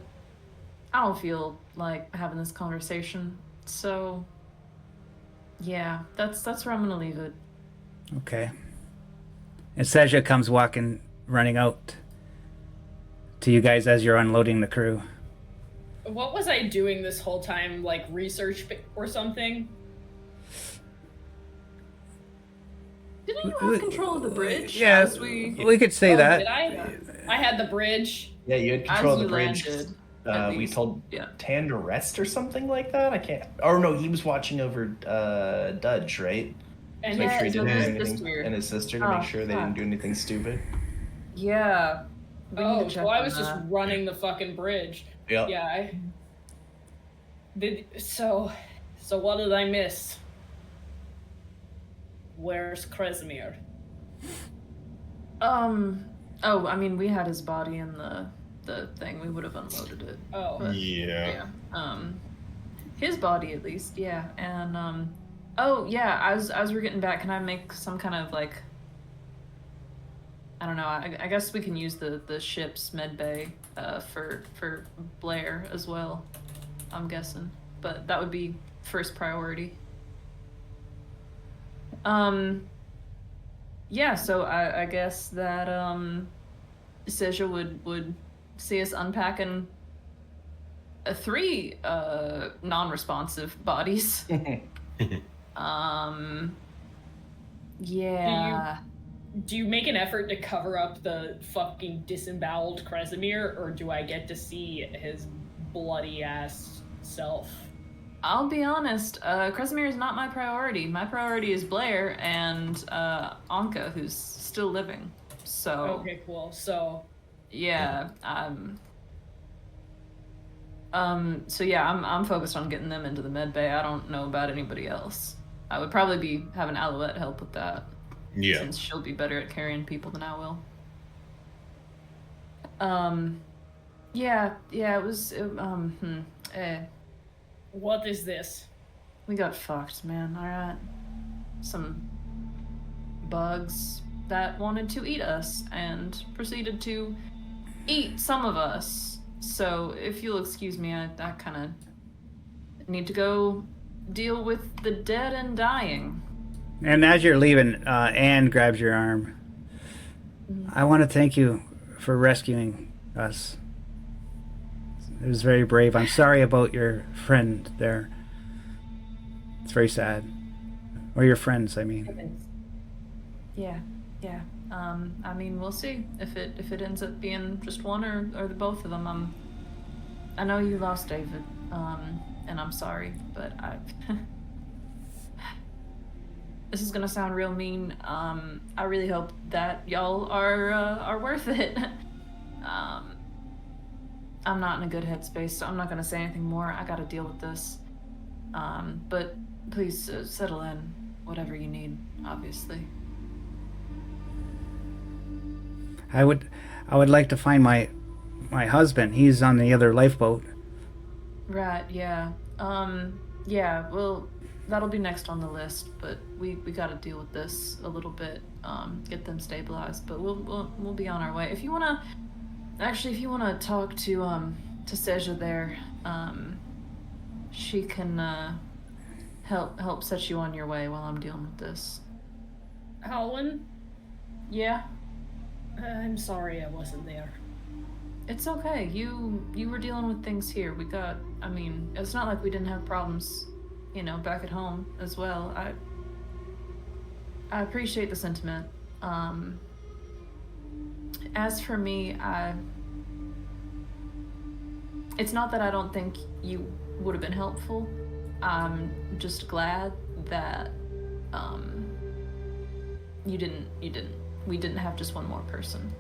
I don't feel like having this conversation. So, yeah, that's where I'm gonna leave it. Okay. And Seja comes running out to you guys as you're unloading the crew. What was I doing this whole time? Like research or something? Didn't you have control of the bridge? Yeah, as we we could say Oh, that. Did I? I had the bridge. Yeah, you had as control of you the bridge. landed. at We least. told Yeah. Tan to rest or something like that. I can't. Or no, he was watching over Dudge, right? And To make sure he his didn't do sister. anything, and his sister to Oh, make sure they fuck. didn't do anything stupid. Yeah. We need to oh, check so I on was just that. running the fucking bridge. Yep. Yeah, I did. So what did I miss? Where's Kresimir? Oh, I mean, we had his body in the thing. We would have unloaded it. Oh, But- Yeah. His body at least, yeah. And oh yeah, as we're getting back, can I make some kind of like, I don't know. I guess we can use the ship's med bay for Blair as well. I'm guessing, but that would be first priority. Yeah. So I guess that Seja would see us unpacking three non-responsive bodies. Yeah. do you make an effort to cover up the fucking disemboweled Kresimir, or do I get to see his bloody ass self? I'll be honest, Kresimir is not my priority. My priority is Blair and Anka, who's still living. So Okay, cool. So yeah, so yeah, I'm focused on getting them into the med bay. I don't know about anybody else. I would probably be having Alouette help with that, Yeah. since she'll be better at carrying people than I will. Yeah, it was. what is this? We got fucked, man. All right, some bugs that wanted to eat us and proceeded to eat some of us. So if you'll excuse me, I kind of need to go deal with the dead and dying. And as you're leaving, Anne grabs your arm. I want to thank you for rescuing us. It was very brave. I'm sorry about your friend there. It's very sad. Or your friends, I mean. Yeah. I mean, we'll see if it ends up being just one or the both of them. I know you lost David, and I'm sorry, but this is gonna sound real mean. I really hope that y'all are worth it. I'm not in a good headspace, so I'm not gonna say anything more. I gotta deal with this. But please settle in. Whatever you need, obviously. I would like to find my husband. He's on the other lifeboat. Right, yeah. Yeah, well, that'll be next on the list, but we gotta deal with this a little bit, get them stabilized, but we'll be on our way. If you wanna talk to Seja there, she can, help set you on your way while I'm dealing with this. Alwyn, Yeah? I'm sorry I wasn't there. It's okay. You were dealing with things here. I mean, it's not like we didn't have problems, back at home as well. I appreciate the sentiment. As for me, it's not that I don't think you would have been helpful. I'm just glad that, we didn't have just one more person,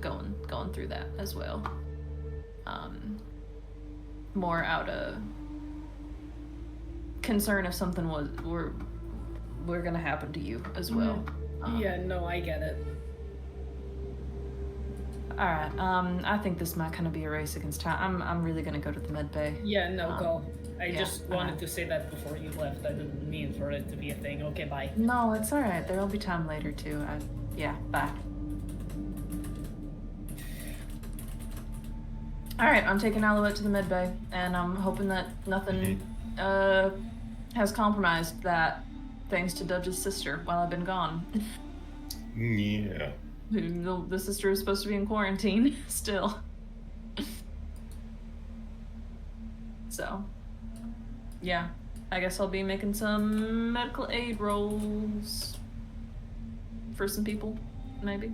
going through that as well. More out of concern if something were gonna happen to you as well. Yeah, no, I get it. All right. I think this might kind of be a race against time. I'm really gonna go to the med bay. Yeah, no, go. I yeah, just wanted to say that before you left. I didn't mean for it to be a thing. Okay, bye. No, it's all right. There'll be time later too. Yeah, bye. All right, I'm taking Alouette to the med bay, and I'm hoping that nothing has compromised that, thanks to Dudge's sister while I've been gone. Yeah. The sister is supposed to be in quarantine still. So, yeah, I guess I'll be making some medical aid rolls for some people, maybe.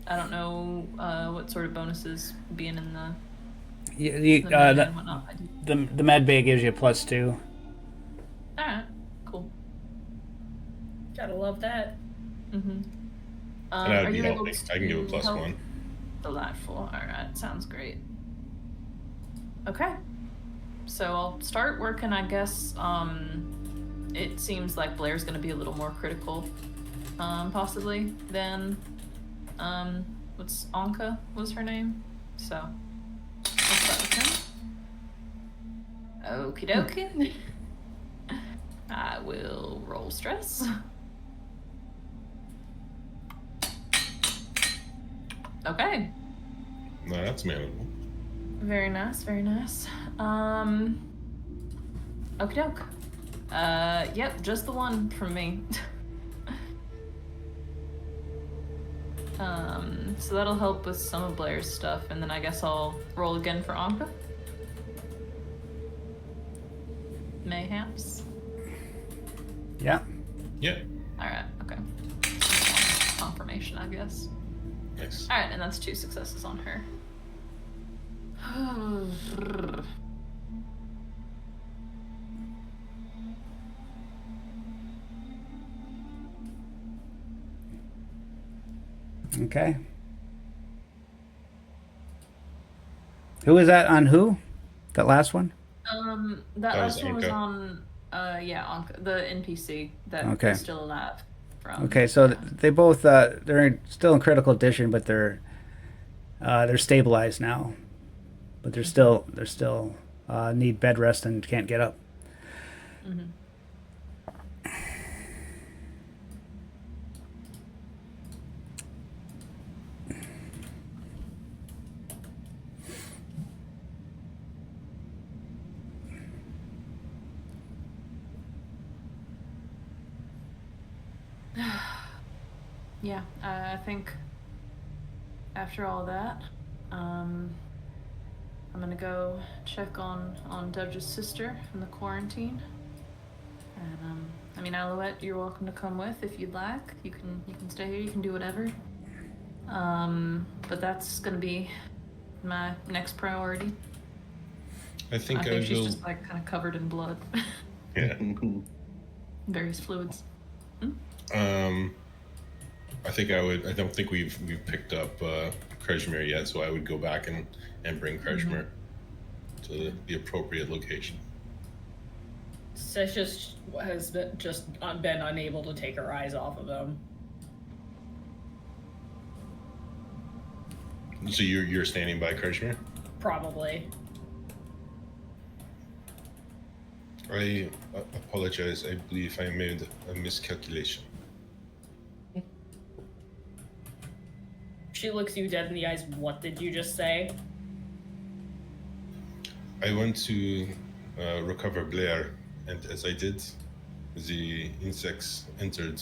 I don't know what sort of bonuses being in the the med bay gives you a +2. All right, cool. Gotta love that. Mm-hmm. And I Are would be you able helping. to I can give a help? +1. Delightful. All right, sounds great. Okay, so I'll start working. I guess. It seems like Blair's gonna be a little more critical, possibly than, what's Anka was her name? So, I'll start with him. Okie dokie. I will roll stress. Okay. No, that's manageable. Very nice, very nice. Okie doke. Yep, just the one from me. So that'll help with some of Blair's stuff, and then I guess I'll roll again for Anka. Mayhaps. Yeah. Yeah. Alright, okay. Confirmation, I guess. Nice. Alright, and that's 2 successes on her. Okay. Who is that on who? That last one? That was last one was Anka. on, Anka, the NPC that Okay. is still alive from. Okay, so they both they're still in critical condition, but they're stabilized now. But they're still need bed rest and can't get up. Mm-hmm. Yeah, I think after all that, I'm gonna go check on Dudge's sister in the quarantine. And I mean, Alouette, you're welcome to come with if you'd like. You can stay here. You can do whatever. But that's gonna be my next priority. I think I, think she's will. just like kind of covered in blood, Yeah. various fluids. I think I would. I don't think we've picked up Kreshmir yet, so I would go back and bring Kreshmir to the appropriate location. Sesha has been unable to take her eyes off of him. So you're standing by Karshmir? Probably. I apologize. I believe I made a miscalculation. She looks you dead in the eyes. What did you just say? I went to recover Blair, and as I did, the insects entered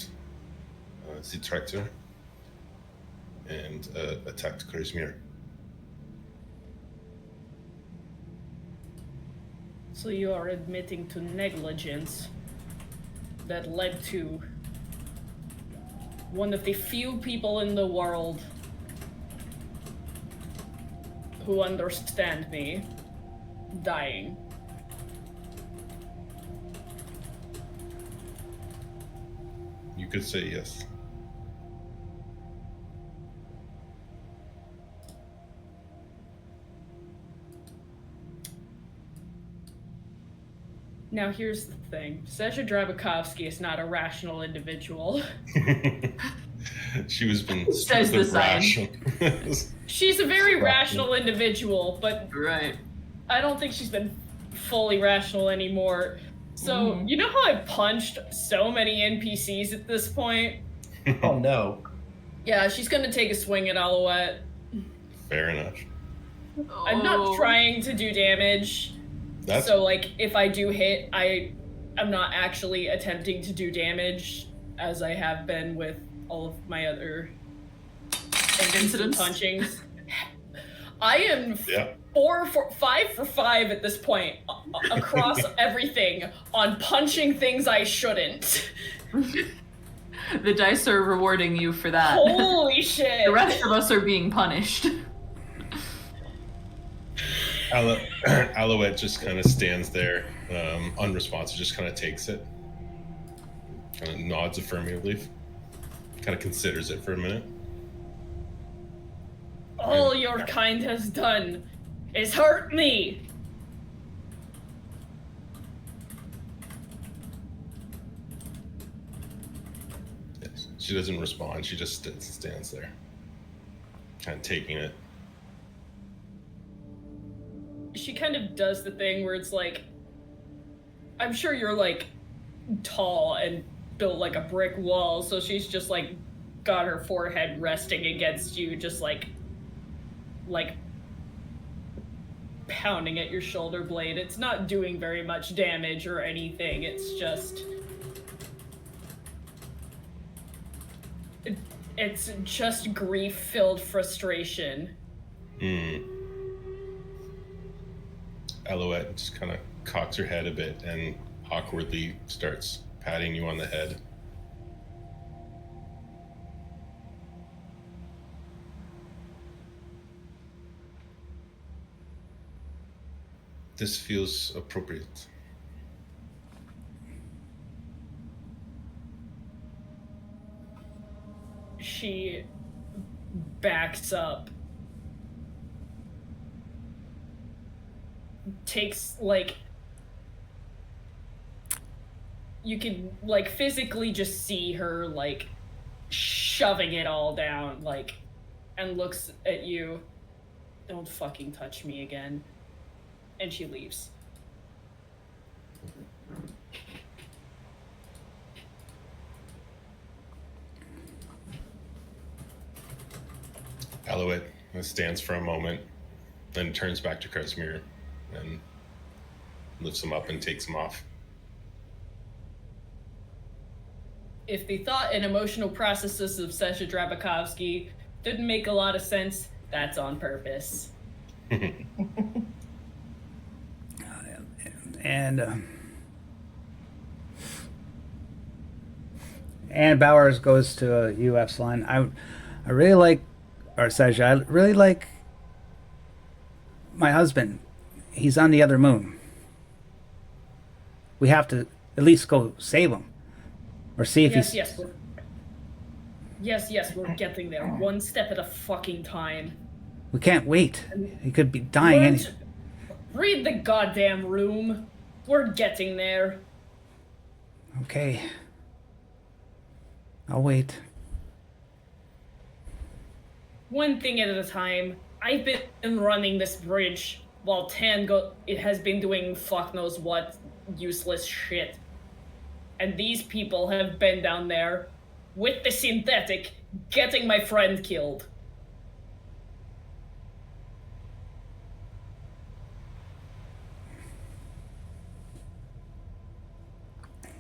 the tractor and attacked Karshmir. So you are admitting to negligence that led to one of the few people in the world who understand me dying. You could say yes. Now here's the thing. Sesha Drabakovsky is not a rational individual. She was been Says the sign. She's a very rational individual, but Right. I don't think she's been fully rational anymore. So, you know how I punched so many NPCs at this point? Oh no. Yeah, she's gonna take a swing at Alouette. Fair enough. I'm not trying to do damage. That's So, like, if I do hit, I'm not actually attempting to do damage as I have been with all of my other Incidents? punchings. I am yeah. 5 for 5 at this point across everything on punching things I shouldn't. The dice are rewarding you for that. Holy shit! The rest of us are being punished. Alouette just kind of stands there, unresponsive, just kind of takes it, kind of nods affirmatively, kind of considers it for a minute. All your kind has done is hurt me. Yes. She doesn't respond, she just stands there, kind of taking it. She kind of does the thing where it's like, I'm sure you're like tall and built like a brick wall, so she's just like got her forehead resting against you, just like pounding at your shoulder blade. It's not doing very much damage or anything. It's just it's just grief-filled frustration. Alouette just kind of cocks her head a bit and awkwardly starts patting you on the head. This feels appropriate. She backs up, takes like, you can like physically just see her like shoving it all down, like, and looks at you. Don't fucking touch me again. And she leaves. Alouette stands for a moment, then turns back to Kresimir and lifts him up and takes him off. If the thought and emotional processes of Sesha Drabakovsky didn't make a lot of sense, that's on purpose. And Bowers goes to UF's line. I really like, or Sesha, I really like my husband. He's on the other moon. We have to at least go save him, or see if he's. Yes, we're getting there. One step at a fucking time. We can't wait. He could be dying. Read the goddamn room. We're getting there. Okay. I'll wait. One thing at a time. I've been running this bridge while it has been doing fuck knows what useless shit. And these people have been down there with the synthetic getting my friend killed.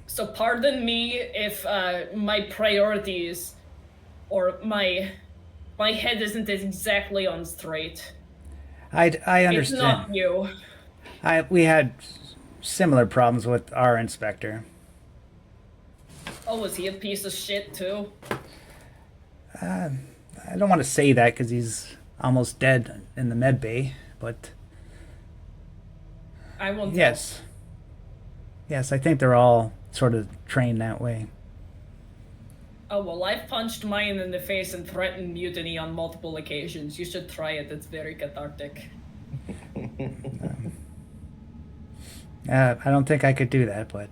So pardon me if my priorities or my head isn't exactly on straight. I understand. It's not you. We had similar problems with our inspector. Oh, was he a piece of shit too? I don't want to say that because he's almost dead in the med bay, but I won't. yes. Yes, I think they're all sort of trained that way. Oh, well, I've punched mine in the face and threatened mutiny on multiple occasions. You should try it. It's very cathartic. I don't think I could do that, but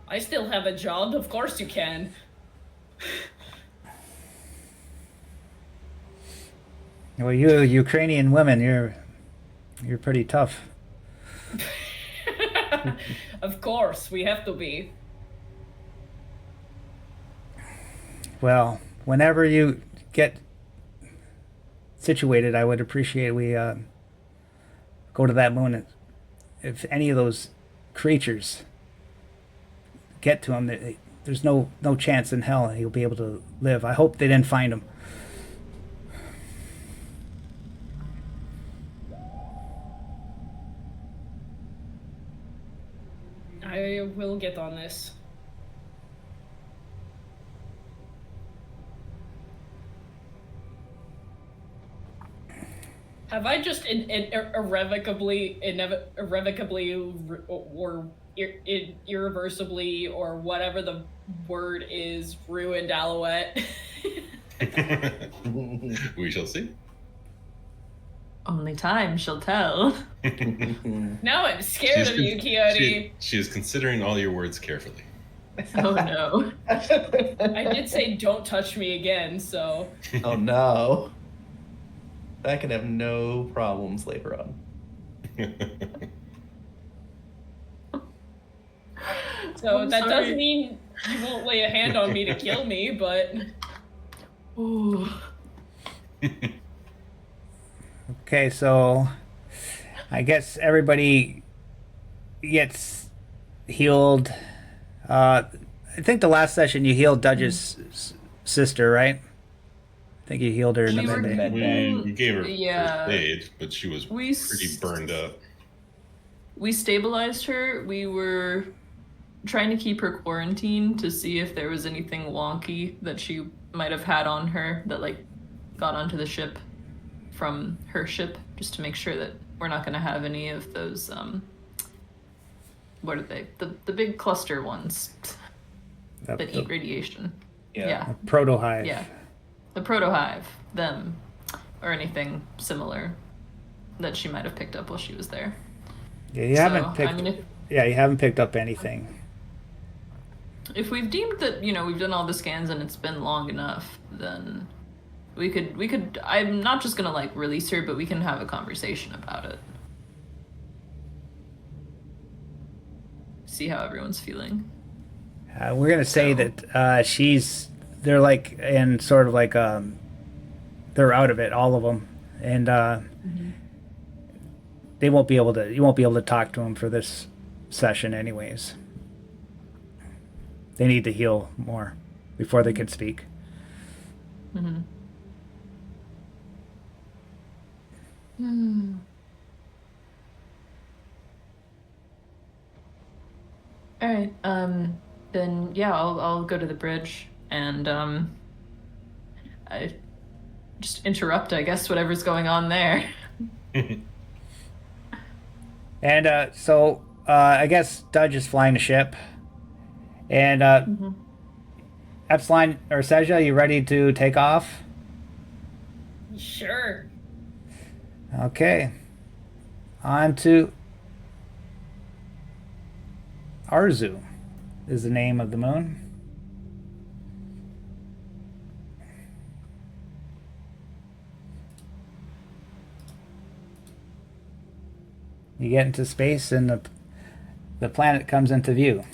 I still have a job. Of course you can. well, you Ukrainian women, you're pretty tough. Of course, we have to be. Well, whenever you get situated, I would appreciate we go to that moon. If any of those creatures get to him, there's no chance in hell he'll be able to live. I hope they didn't find him. I will get on this. Have I just irrevocably or irreversibly or whatever the word is ruined Alouette? We shall see. Only time shall tell. Now I'm scared of you, Coyote. She is considering all your words carefully. Oh no. I did say don't touch me again, so. Oh no. That can have no problems later on. So I'm that sorry. does mean you won't lay a hand on me to kill me, but Ooh. Okay, so I guess everybody gets healed. I think the last session you healed Dudge's sister, right? I think you healed her in the We were- med bay. We gave her Yeah. first aid, but she was We pretty burned up. We stabilized her. We were trying to keep her quarantined to see if there was anything wonky that she might have had on her that like got onto the ship from her ship, just to make sure that we're not going to have any of those what are they, the big cluster ones that eat radiation. Yeah. Proto hive. Yeah. The proto-hive, them, or anything similar that she might have picked up while she was there. Yeah, you So, haven't picked. I mean, You haven't picked up anything. if we've deemed that, we've done all the scans and it's been long enough, then we could I'm not just gonna like release her, but we can have a conversation about it. See how everyone's feeling. We're gonna say So- that they're like in sort of like they're out of it, all of them, and you won't be able to talk to them for this session anyways. They need to heal more before they can speak. All right. Then yeah, I'll go to the bridge and I just interrupt, I guess, whatever's going on there. And so I guess Dudge is flying the ship, and Epsilon or Seja, you ready to take off? sure. Okay. On to Arzu is the name of the moon. You get into space and the planet comes into view.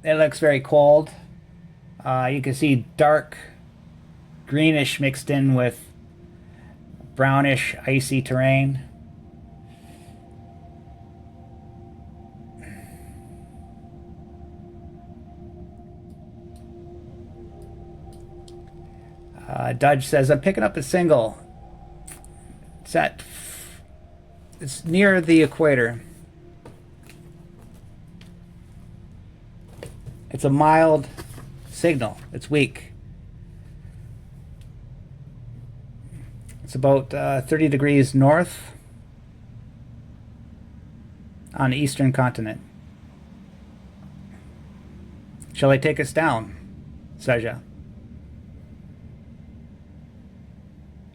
It looks very cold. You can see dark greenish mixed in with brownish icy terrain. Dudge says, I'm picking up a single. It's near the equator. It's a mild signal. It's weak. It's about 30 degrees north on the eastern continent. Shall I take us down, Seja?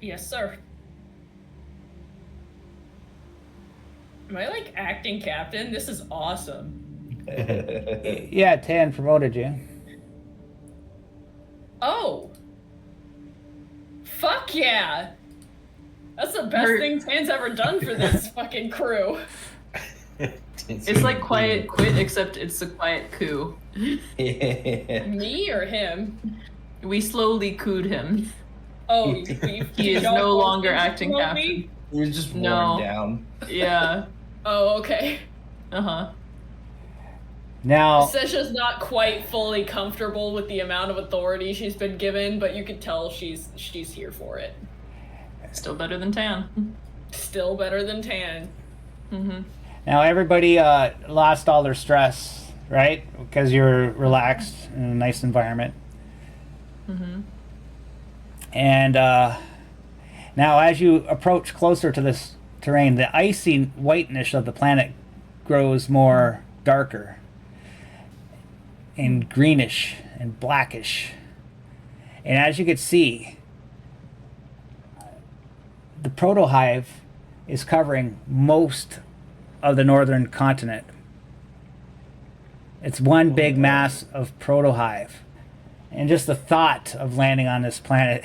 Yes, sir. Am I like acting captain? This is awesome. Yeah, Tan promoted you. Oh. Fuck yeah. That's the best thing Tan's ever done for this fucking crew. It's like quiet quit, except it's a quiet coup. Me or him? We slowly cooed him. Oh, he is no longer acting captain. He was just worn down. Yeah. Oh, okay. Uh-huh. Now, Sesha's not quite fully comfortable with the amount of authority she's been given, but you can tell she's here for it. Still better than Tan. Still better than Tan. Mm-hmm. Now everybody lost all their stress, right? Because you're relaxed in a nice environment. Mm-hmm. And now as you approach closer to this terrain, the icy whiteness of the planet grows more darker and greenish and blackish. And as you can see, the protohive is covering most of the northern continent. It's one big mass of protohive. And just the thought of landing on this planet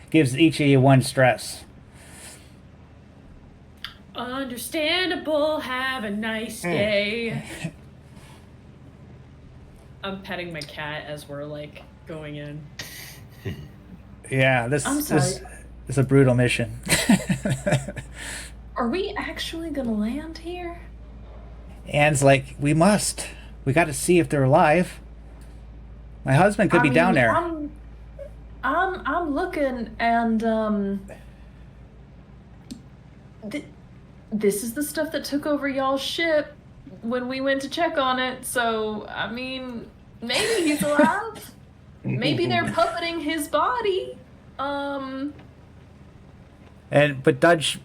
gives each of you one stress. Understandable. Have a nice day. I'm petting my cat as we're like going in. Yeah, this is a brutal mission. Are we actually gonna land here? Anne's like, we must. We got to see if they're alive. My husband could be down there. I'm looking, and this is the stuff that took over y'all's ship when we went to check on it. So I mean, maybe he's alive. Maybe they're puppeting his body. But Dudge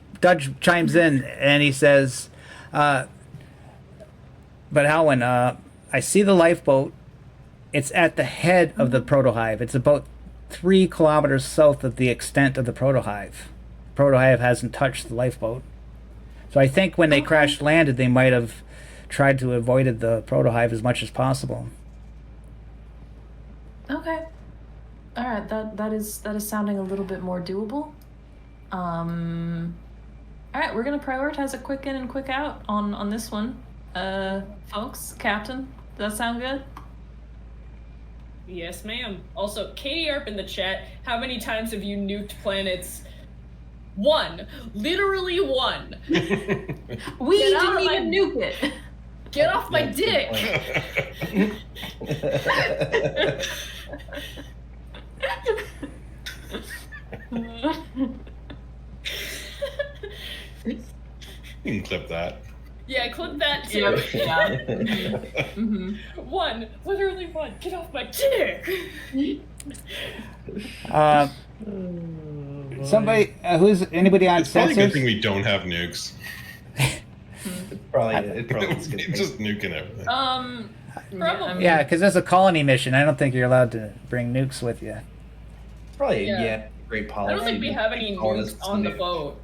chimes in and he says, "But Halwyn, I see the lifeboat. It's at the head of the protohive. It's about 3 kilometers south of the extent of the protohive. Protohive hasn't touched the lifeboat. So I think when they crash landed, they might have tried to avoid the protohive as much as possible." Okay. All right. That is sounding a little bit more doable. All right, we're gonna prioritize a quick in and quick out on this one. Folks, Captain, does that sound good? Yes, ma'am. Also, Katie Arp in the chat, how many times have you nuked planets? 1. Literally 1. We didn't even nuke it. Get off my dick! You can clip that. Yeah, clip that too. Yep, yeah. Mm-hmm. 1. Literally 1. Get off my dick! Somebody, anybody on It's probably a good sensors? thing we don't have nukes. It probably is good. Just nuking everything. Probably. Yeah, because there's a colony mission. I don't think you're allowed to bring nukes with you. Probably, Yeah. yeah. Great I policy. don't think we have any Colonists nukes on the nuke. boat.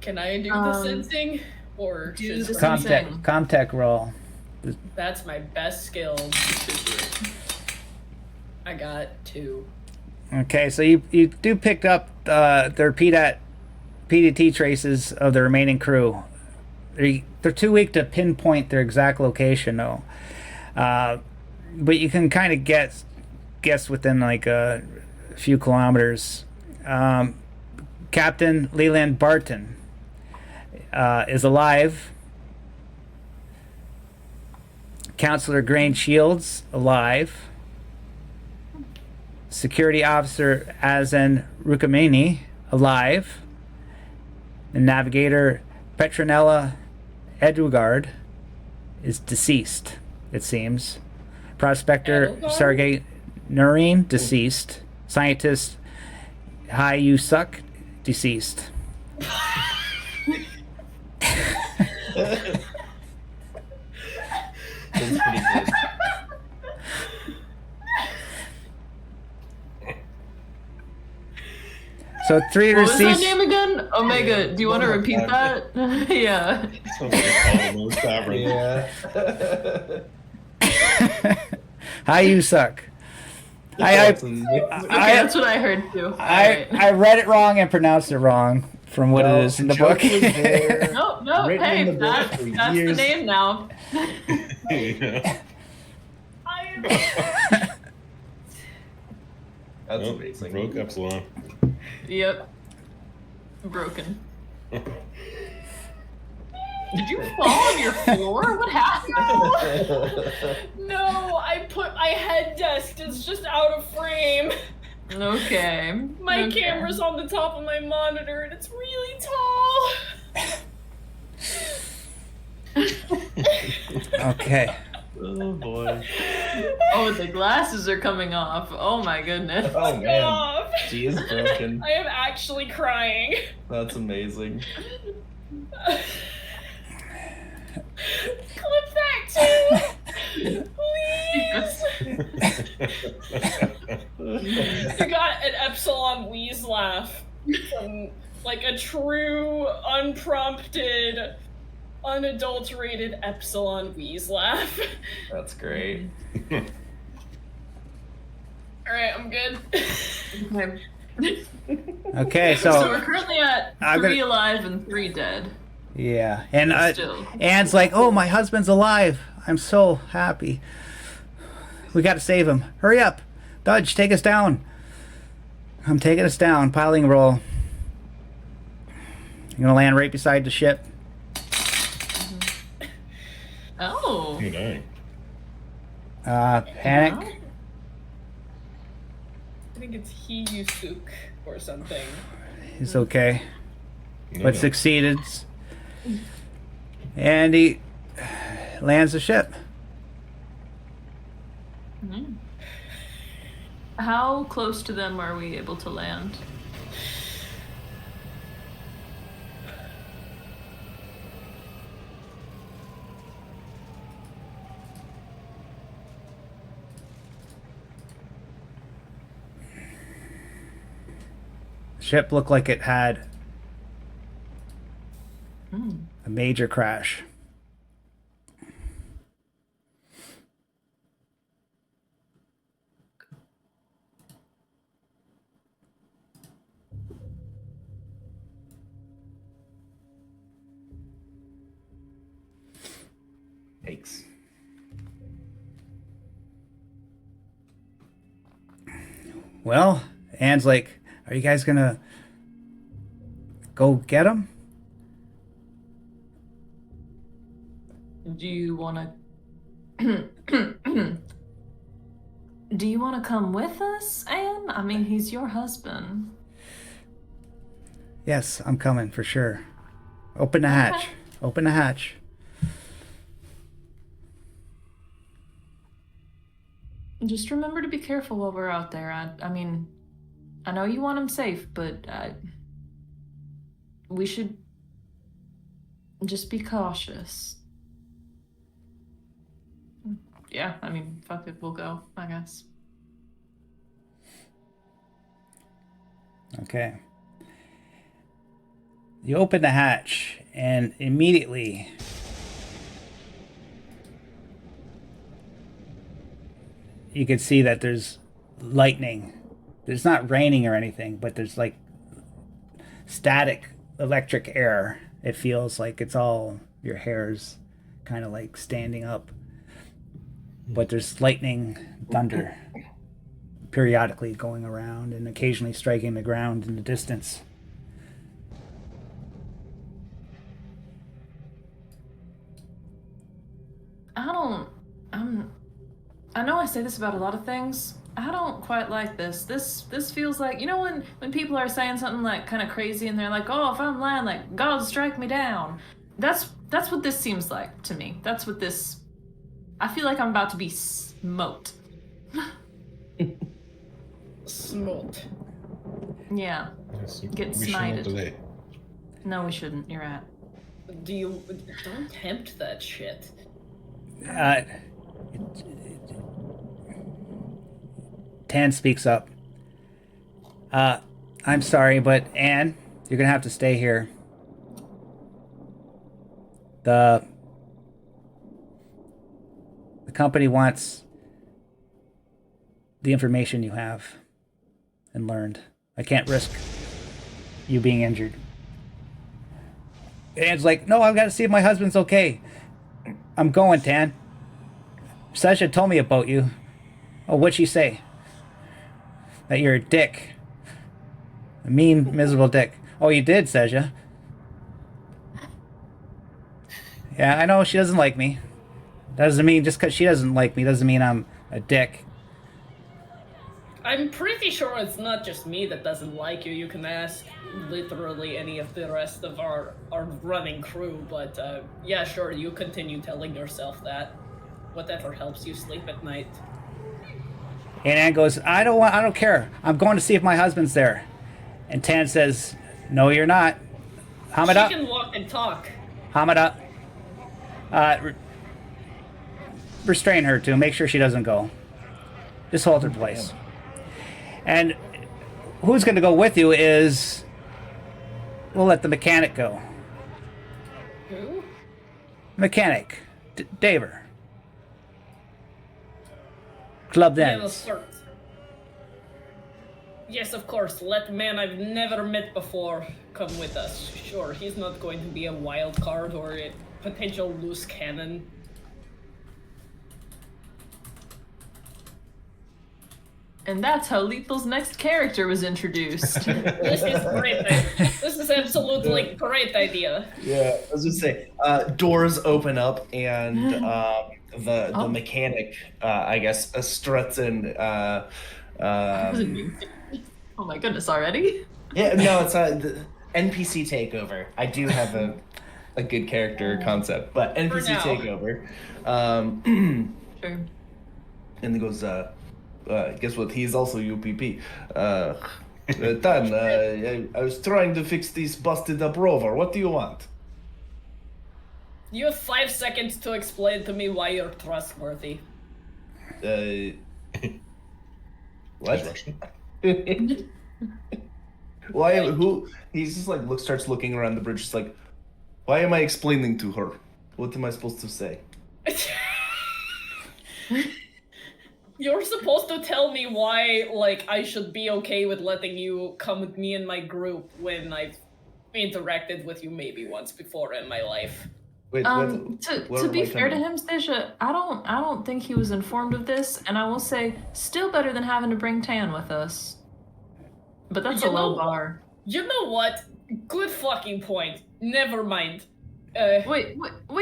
Can I do the sensing? Or Do just the for me? sensing. Comtech roll. That's my best skill. I got 2. Okay, so you do pick up their PDT traces of the remaining crew. They're too weak to pinpoint their exact location, though. But you can kind of guess within like a few kilometers. Captain Leland Barton is alive. Counselor Grange Shields alive. Security Officer Azen Rukamini alive. The navigator Petronella Edugard is deceased, it seems. Prospector Edugard? Sergei Noreen, deceased. Scientist Hai Yu Suk, deceased. That's pretty good. So 3 What was that deceased. name again? Omega. Do you want to One more repeat time. that? Yeah. Sounds like a Colonies tavern. Yeah. Hai Yu Suk. That's Okay, amazing. that's what I heard too. Alright. I read it wrong and pronounced it wrong from what No, it is in the joke book. was there. No, Written hey, in the book that's for the years. name now. Yeah. That's Well, amazing. broke Epsilon. Yep. Broken. Did you fall on your floor? What happened? No, I put my head desk. It's just out of frame. Okay. My okay. camera's on the top of my monitor and it's really tall. Okay. Oh boy. Oh, the glasses are coming off. Oh my goodness. Oh man. Off. She is broken. I am actually crying. That's amazing. Clip that too, please. You got an Epsilon wheeze laugh from like a true, unprompted, unadulterated Epsilon wheeze laugh. That's great. All right, I'm good. Okay. Okay, So so we're currently at I'm 3 gonna- alive and 3 dead. yeah, and Still. Anne's like, "Oh, my husband's alive. I'm so happy. We got to save him. Hurry up, Dudge, take us down." I'm taking us down. Piling roll. I'm gonna land right beside the ship. Oh. You're dying. Panic. Yeah. I think it's Hiyusuk or something. He's okay, No, but no. succeeded. And he lands the ship. How close to them are we able to land? The ship looked like it had a major crash. Yikes. Well, Anne's like, "Are you guys gonna go get him?" Do you want to? Do you want to come with us, Anne? I mean, he's your husband. Yes, I'm coming for sure. Open the hatch. Okay. Open the hatch. Just remember to be careful while we're out there. I mean, I know you want him safe, but we should just be cautious. Yeah, I mean, fuck it, we'll go, I guess. Okay. You open the hatch, and immediately you can see that there's lightning. It's not raining or anything, but there's like static electric air. It feels like it's all your hair's kind of like standing up. But there's lightning, thunder periodically going around and occasionally striking the ground in the distance. I know I say this about a lot of things. I don't quite like this. This feels like, you know, when people are saying something like kind of crazy and they're like, oh, if I'm lying, like, God strike me down. That's what this seems like to me. That's what this. I feel like I'm about to be smoked. Smoked. Yeah. Yes, Get we should smited. not delay. No, we shouldn't. You're right. Don't tempt that shit. Tan speaks up. I'm sorry, but Anne, you're gonna have to stay here. The company wants the information you have and learned. I can't risk you being injured. Anne's like, no, I've got to see if my husband's okay. I'm going, Tan. Sasha told me about you. Oh, what'd she say? That you're a dick. A mean, miserable dick. Oh, you did, Sasha. Yeah, I know she doesn't like me. Doesn't mean just because she doesn't like me doesn't mean I'm a dick. I'm pretty sure it's not just me that doesn't like you. You can ask literally any of the rest of our running crew, but yeah, sure, you continue telling yourself that. Whatever helps you sleep at night. And Anne goes, I don't care. I'm going to see if my husband's there. And Tan says, no, you're not. Hamada. She can walk and talk. Hamada. Restrain her to make sure she doesn't go. Just hold her place. And who's going to go with you is... We'll let the mechanic go. Who? Mechanic. Daver. Club Yeah, Dens. of course. Yes, of course. Let man I've never met before come with us. Sure, he's not going to be a wild card or a potential loose cannon. And that's how Lethal's next character was introduced. This is great. This is absolutely great idea. Yeah, I was gonna say, doors open up and the mechanic, I guess, struts in. Oh my goodness, already? Yeah, no, it's the NPC takeover. I do have a good character concept, but NPC now. takeover. Sure. And he goes, guess what? He's also UPP. Tan, I was trying to fix this busted up rover. What do you want? You have 5 seconds to explain to me why you're trustworthy. What? He's Russian. Why? Who? He's just like starts looking around the bridge. Just like, why am I explaining to her? What am I supposed to say? You're supposed to tell me why, like, I should be okay with letting you come with me and my group when I've interacted with you maybe once before in my life. Wait, To be fair to him, Stacia, I don't think he was informed of this, and I will say, still better than having to bring Tan with us. But that's a low bar. You know what? Good fucking point. Never mind. Wait,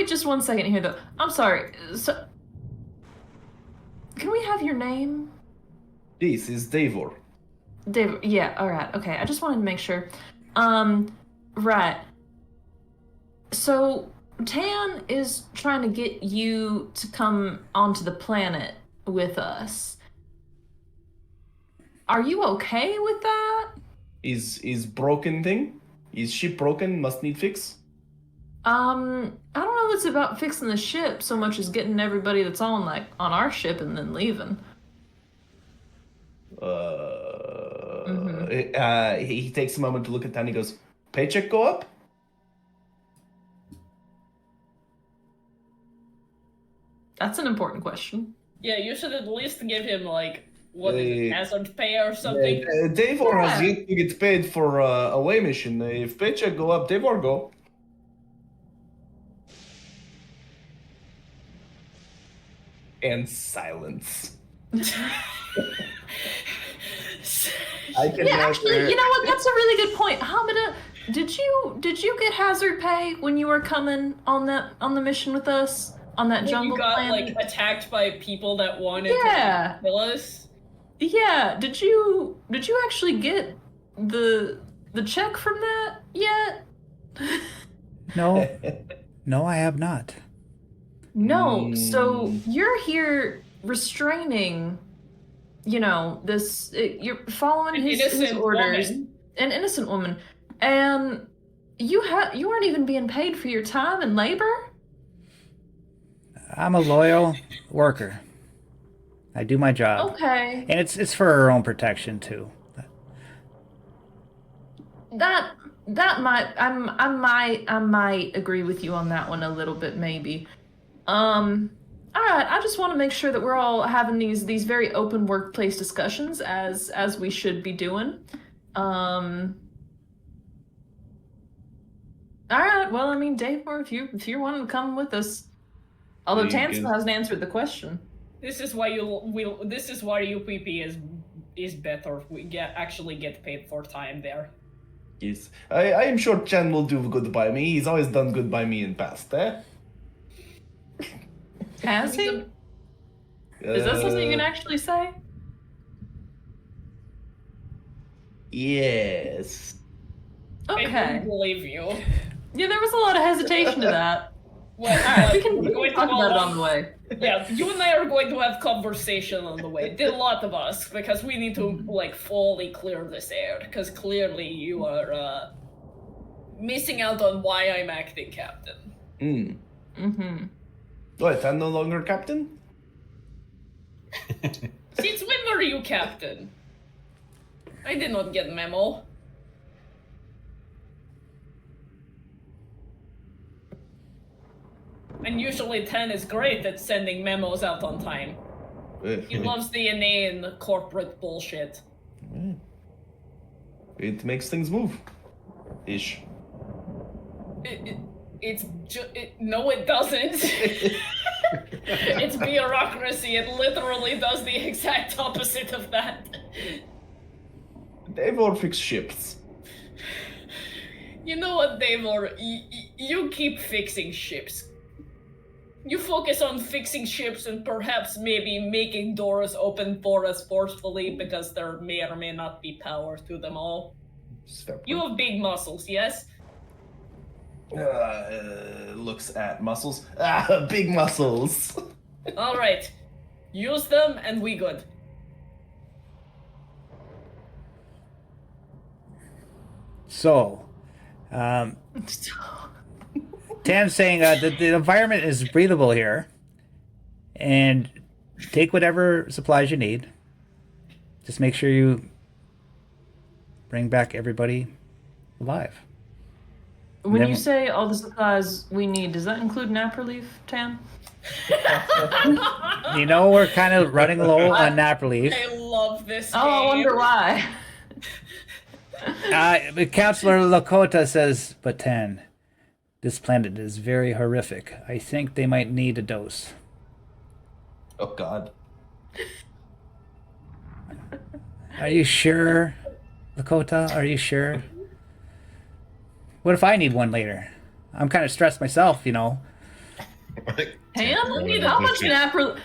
just 1 second here, though. I'm sorry. So, can we have your name? This is Davor. Dave, yeah, alright, okay. I just wanted to make sure. Right. So, Tan is trying to get you to come onto the planet with us. Are you okay with that? Is broken thing? Is ship broken? Must need fix? I don't know if it's about fixing the ship so much as getting everybody that's on our ship and then leaving. He takes a moment to look at that and he goes, paycheck go up? That's an important question. Yeah, you should at least give him, like, what is it, hazard pay or something? Davor has yet to get paid for away mission. If paycheck go up, Davor go. And silence. I can Actually, you know what? That's a really good point. Hamida, did you get hazard pay when you were coming on the mission with us on that jungle You got planet? like attacked by people that wanted to kill us. Yeah. Did you actually get the check from that yet? No, no, I have not. No. So you're here restraining. You know this. You're following his orders. An innocent woman, and you aren't even being paid for your time and labor. I'm a loyal worker. I do my job. Okay. And it's for her own protection too. That I might agree with you on that one a little bit maybe. All right, I just want to make sure that we're all having these very open workplace discussions as we should be doing. All right, well, I mean, Davor, if you're wanting to come with us, although Tan still hasn't answered the question. This is why This is why UPP is better. We actually get paid for time there. Yes, I am sure Chan will do good by me. He's always done good by me in past, eh? Has he? Is that something you can actually say? Yes. I Okay. don't believe you. Yeah, there was a lot of hesitation to that. Well, We can talk about it on the way. Yeah, you and I are going to have conversation on the way. The lot of us, because we need to like fully clear this air. Because clearly you are missing out on why I'm acting captain. Mm-hmm. Wait, I'm no longer captain? Since when were you captain? I did not get memo. And usually Tan is great at sending memos out on time. He loves the inane corporate bullshit. It makes things move. Ish. No, it doesn't. It's bureaucracy. It literally does the exact opposite of that. Davor fix ships. You know what, Davor? You keep fixing ships. You focus on fixing ships and perhaps maybe making doors open for us forcefully because there may or may not be power to them all. You have big muscles, yes? Looks at muscles. Big muscles. Alright. Use them and we good. So, Tan's saying the environment is breathable here, and take whatever supplies you need. Just make sure you bring back everybody alive. When you say all the supplies we need, does that include nap relief, Tan? You know, we're kind of running low on nap relief. I love this game. Oh, I wonder why. Counselor Lakota says, but Tan, this planet is very horrific. I think they might need a dose. Oh, God. Are you sure, Lakota? Are you sure? What if I need one later? I'm kind of stressed myself, you know. Tan, how much nap relief?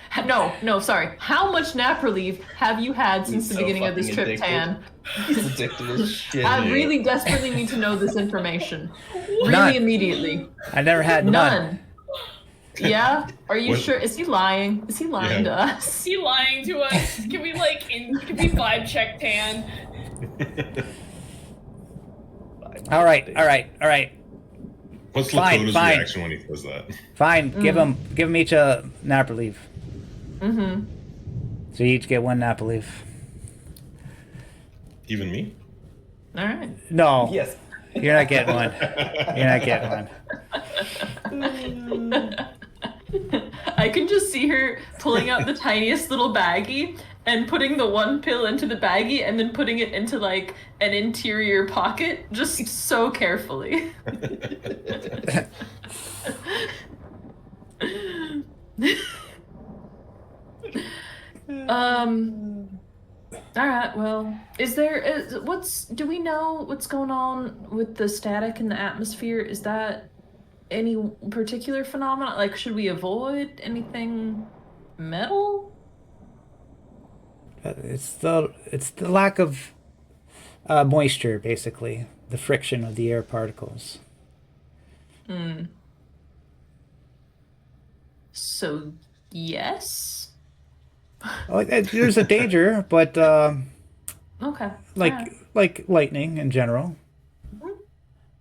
No, sorry. How much nap relief have you had since the beginning of this trip, Tan? He's addicted as shit. I really desperately need to know this information. None. Really immediately. I never had none. Yeah? Are you sure? Is he lying? Is he lying to us? Is he lying to us? Can we vibe check Tan? All right. What's Fine, Lakota's fine. reaction when he says that? Fine, give them each a nap relief. Mm-hmm. So you each get one nap relief. Even me? All right. No, Yes. you're not getting one. You're not getting one. I can just see her pulling out the tiniest little baggie and putting the one pill into the baggie and then putting it into like an interior pocket just so carefully. All right, well, do we know what's going on with the static in the atmosphere? Is that any particular phenomenon? Like, should we avoid anything metal? It's the lack of moisture, basically, the friction of the air particles. So, yes. Oh, there's a danger, but Okay. like alright. like lightning in general,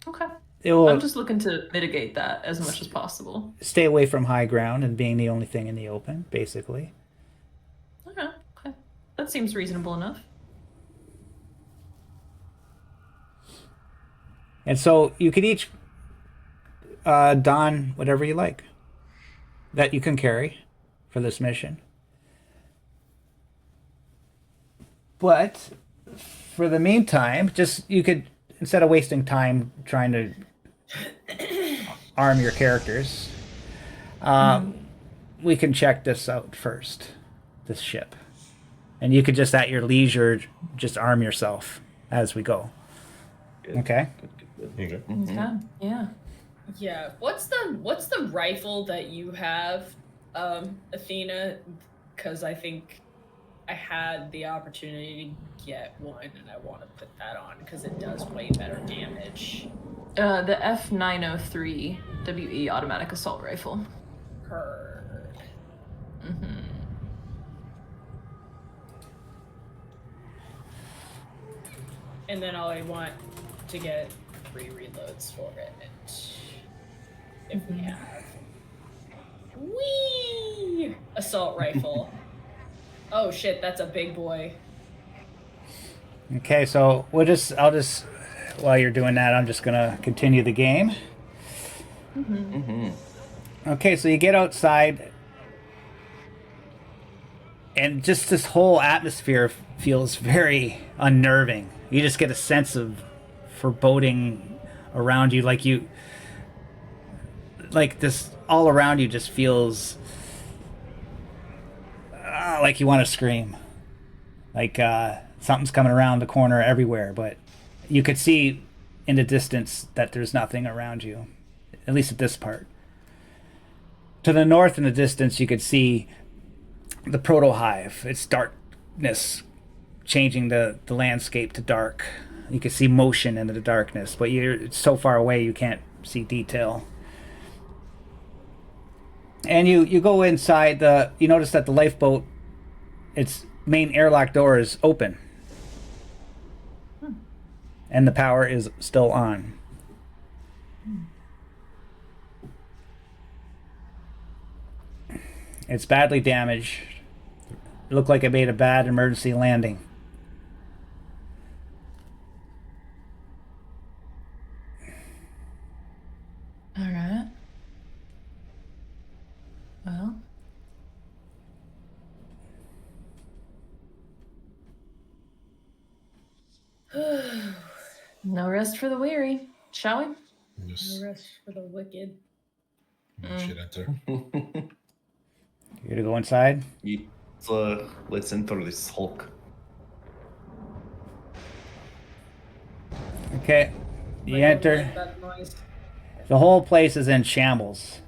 Okay. it will I'm just looking to mitigate that as much as possible. stay away from high ground and being the only thing in the open, basically. Okay. Okay. That seems reasonable enough. And so you could each don whatever you like that you can carry for this mission. But for the meantime, just you could, instead of wasting time trying to arm your characters, we can check this out first, this ship. And you could just at your leisure just arm yourself as we go. Okay? Okay. Okay. Yeah. Yeah. What's the rifle that you have, Athena? Because I think I had the opportunity to get one, and I want to put that on because it does way better damage. The F903 WE automatic assault rifle. Heard. And then I want to get 3 reloads for it. If we have. Whee! Assault rifle. Oh shit, that's a big boy. Okay, so I'll just, while you're doing that, I'm just gonna continue the game. Okay, so you get outside, and just this whole atmosphere feels very unnerving. You just get a sense of foreboding around you, like this all around you just feels like you want to scream, like something's coming around the corner everywhere, but you could see in the distance that there's nothing around you, at least at this part. To the north in the distance, you could see the proto hive, its darkness changing the landscape to dark. You can see motion in the darkness, but it's so far away you can't see detail. And you go inside, you notice that the lifeboat, its main airlock door is open. And the power is still on. It's badly damaged. It looked like it made a bad emergency landing. All right. Well. No rest for the weary, shall we? Just No rest for the wicked. shit enter. You gonna go inside? Let's enter this Hulk. Okay. You I don't enter. like that noise. The whole place is in shambles.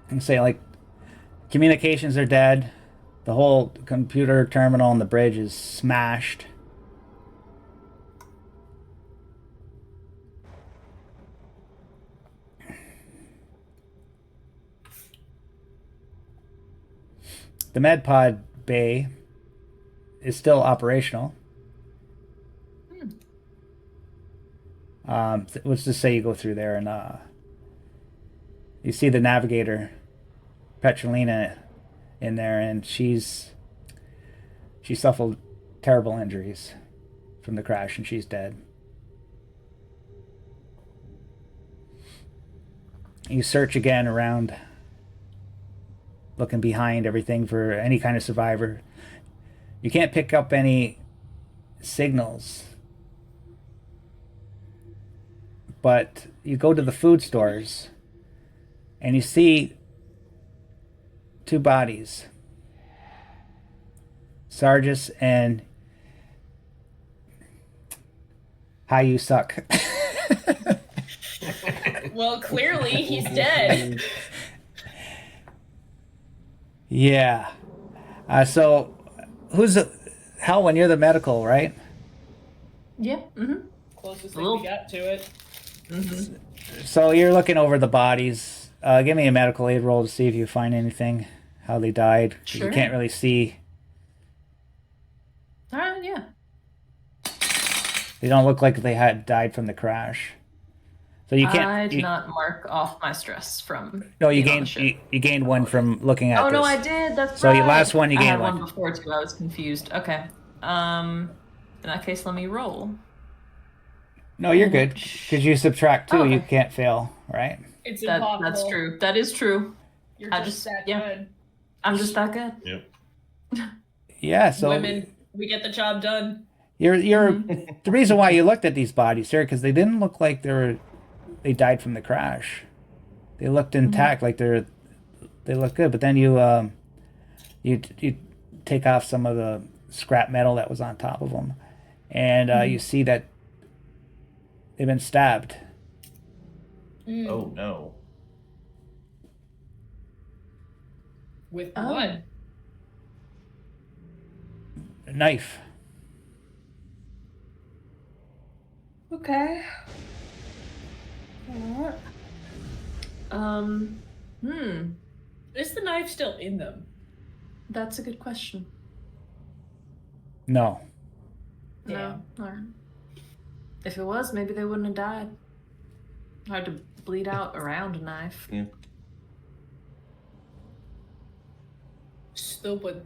And say, like, communications are dead. The whole computer terminal on the bridge is smashed. The MedPod bay is still operational. Let's just say you go through there and you see the navigator, Petrolina, in there, and she suffered terrible injuries from the crash, and she's dead. You search again around, looking behind everything for any kind of survivor. You can't pick up any signals, but you go to the food stores and you see two bodies, Sargis and How You Suck. Well, clearly he's dead. Yeah. So, who's Helwyn? You're the medical, right? Yeah. Mm-hmm. Closest thing we got to it. So you're looking over the bodies. Give me a medical aid roll to see if you find anything, how they died. 'Cause Sure. You can't really see. All right. Yeah. They don't look like they had died from the crash. So you can't. I did not mark off my stress from. No, you being on the gained ship. you gained one from looking at Oh this. no, I did. That's So right. your last one, you I gained had one. one before too. I was confused. Okay. In that case, let me roll. No, you're good because you subtract 2. Oh, okay. You can't fail, right? It's impossible. That's true. That is true. You're I just that yeah. good. I'm just that good. Yep. Yeah. So Women, we get the job done. you're the reason why you looked at these bodies here because they didn't look like they died from the crash. They looked intact, like they look good. But then you take off some of the scrap metal that was on top of them, and you see that they've been stabbed. Oh no. With Oh. what? A knife. Okay. Is the knife still in them? That's a good question. No. No. All right. If it was, maybe they wouldn't have died. Hard to bleed out around a knife. Yeah. Stupid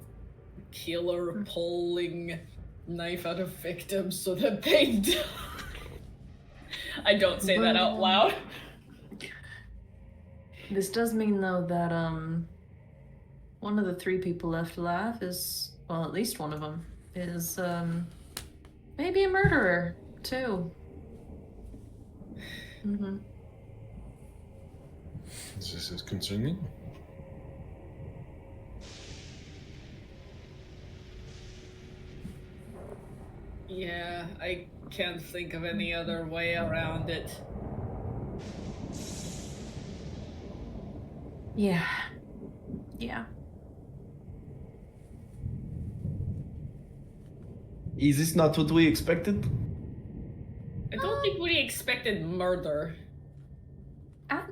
killer pulling knife out of victims so that they die. I don't say that out loud. This does mean, though, that one of the 3 people left alive is, well, at least one of them is maybe a murderer too. Mm-hmm. This is concerning. Yeah, I can't think of any other way around it. Yeah. Yeah. Is this not what we expected? I don't think we expected murder.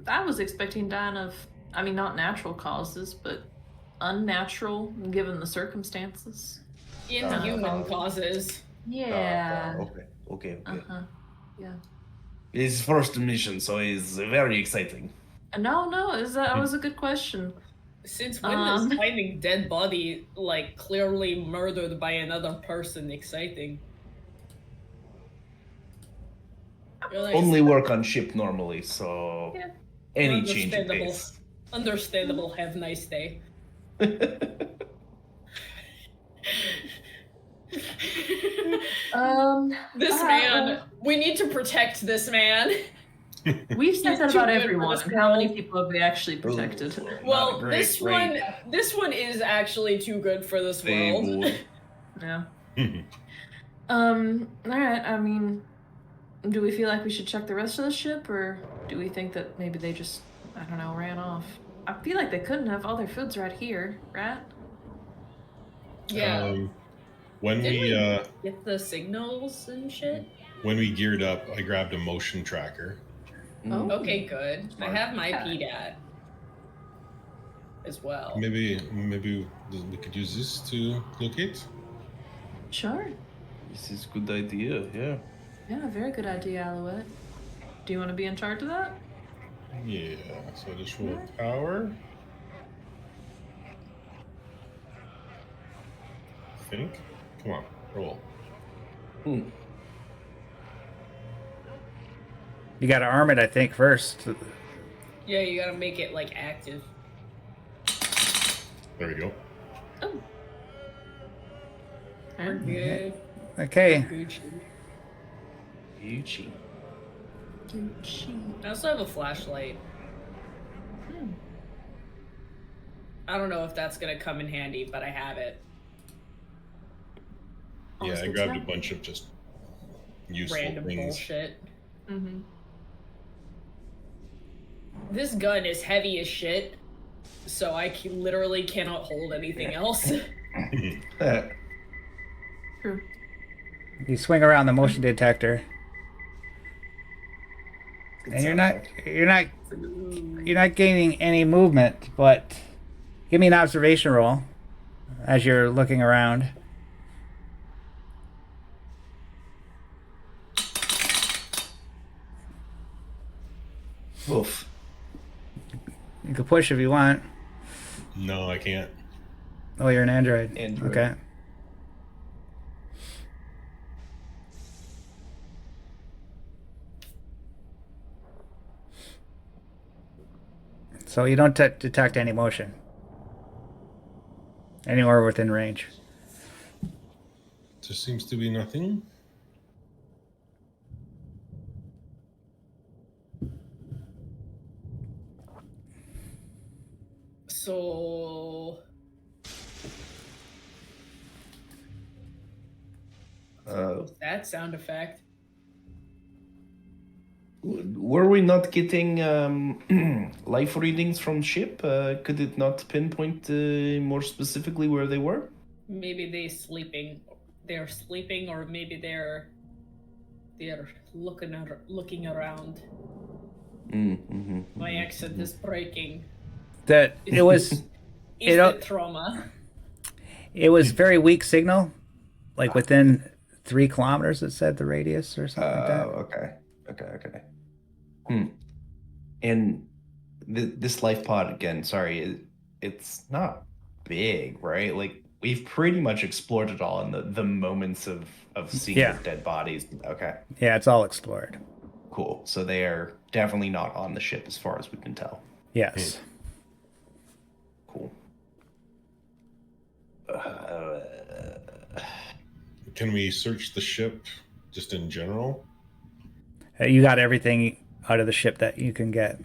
I was expecting dying of, I mean, not natural causes, but unnatural given the circumstances. Inhuman causes. Yeah. Okay. Uh-huh. Yeah. It's first mission, so it's very exciting. No, that was a good question. Since when is finding dead body, like, clearly murdered by another person exciting? You're like, Only work on ship normally, so Yeah. any change in Understandable. pace. Understandable. Have a nice day. This man, we need to protect this man. We've said He's that too about good for everyone. this How many world. people have we actually protected? Well, great this one is actually too good for this They world. would. Yeah. All right. I mean, do we feel like we should check the rest of the ship, or do we think that maybe they just, I don't know, ran off? I feel like they couldn't have. All their food's right here, right? Yeah. When Did we get the signals and shit? when we geared up, I grabbed a motion tracker. Oh. Okay, good. I have my Okay. PDAT as well. Maybe we could use this to locate. Sure. This is a good idea, yeah. Yeah, very good idea, Alouette. Do you want to be in charge of that? Yeah. So I just roll power. think. Come on, roll. Hmm. You got to arm it, I think, first. Yeah, you gotta make it like active. There we go. Oh. We're good. Okay. Gucci. Gucci. I also have a flashlight. I don't know if that's gonna come in handy, but I have it. Yeah, Always I good grabbed to a know. bunch of just useful Random things. bullshit. Mm-hmm. This gun is heavy as shit, so I literally cannot hold anything else. True. You swing around the motion detector, and you're not gaining any movement. But give me an observation roll as you're looking around. Oof. You can push if you want. No, I can't. Oh, you're an android. Android. Okay. So you don't detect any motion anywhere within range. There seems to be nothing. So what's that sound effect? Were we not getting life readings from ship? Could it not pinpoint more specifically where they were? Maybe they're sleeping, or maybe they're looking around. Mm-hmm. My accent is breaking. That it was Is It- it trauma? it was very weak signal, like within 3 kilometers. It said the radius or something like that. Okay. And this life pod again. Sorry, it's not big, right? Like we've pretty much explored it all in the moments of seeing Yeah. the dead bodies. Okay, Yeah, it's all explored. cool. So they are definitely not on the ship as far as we can tell. Yes. Cool. Can we search the ship just in general? You got everything out of the ship that you can get.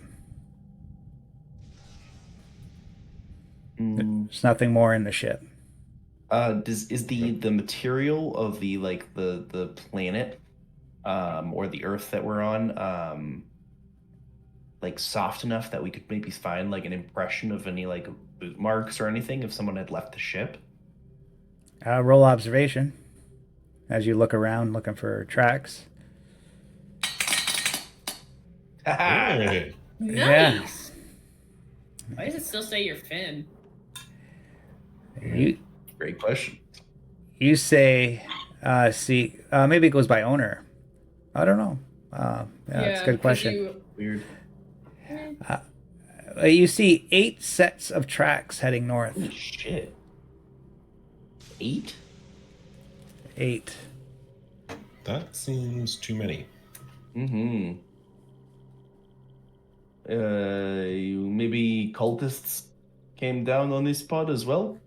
There's nothing more in the ship. Is the material of the planet or the Earth that we're on like soft enough that we could maybe find like an impression of any like boot marks or anything if someone had left the ship? Roll observation as you look around looking for tracks. Hey, Nice. Why does it still say you're Finn? You Great question. you say, see, maybe it goes by owner. I don't know. Yeah, that's a good 'cause question. Weird. You see 8 sets of tracks heading north. Holy shit. 8? 8. that seems too many. Mm-hmm. Maybe cultists came down on this pod as well?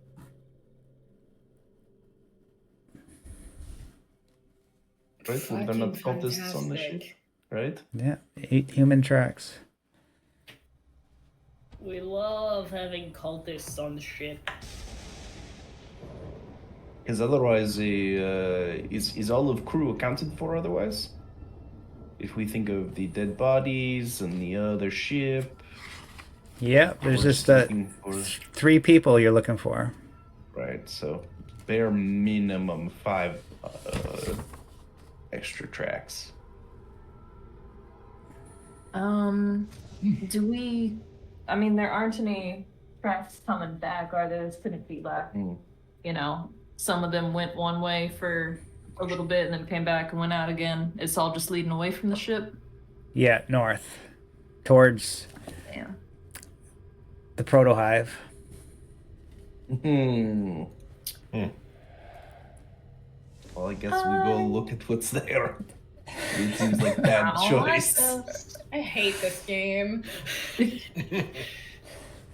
Right? Were there not Fucking cultists on the ship? fantastic. Right? Yeah, 8 human tracks. We love having cultists on the ship. Because otherwise, is all of crew accounted for otherwise? If we think of the dead bodies and the other ship. Yeah, there's we're just looking for- 3 people you're looking for. Right, so bare minimum 5 extra tracks. Do we? I mean, there aren't any tracks coming back, are there? This couldn't be like, you know, some of them went one way for a little bit and then came back and went out again. It's all just leading away from the ship. Yeah, north. Towards Damn. the proto hive. Hmm. Well, I guess we go look at what's there. It seems like bad choice. I hate this game.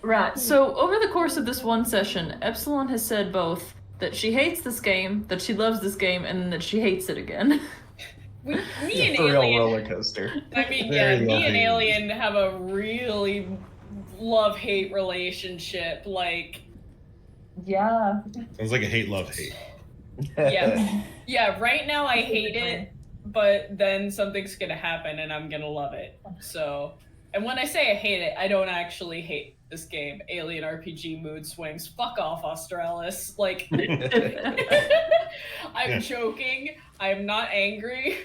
Right. So over the course of this one session, Epsilon has said both that she hates this game, that she loves this game, and that she hates it again. Me and A real Alien. roller coaster. I mean, Very me and loving. Alien have a really love-hate relationship. Like, Yeah. Sounds like a hate, love, hate. yeah. Right now I hate it, but then something's gonna happen and I'm gonna love it. So, and when I say I hate it, I don't actually hate this game. Alien RPG mood swings. Fuck off, Australis. Like, I'm joking. I'm not angry.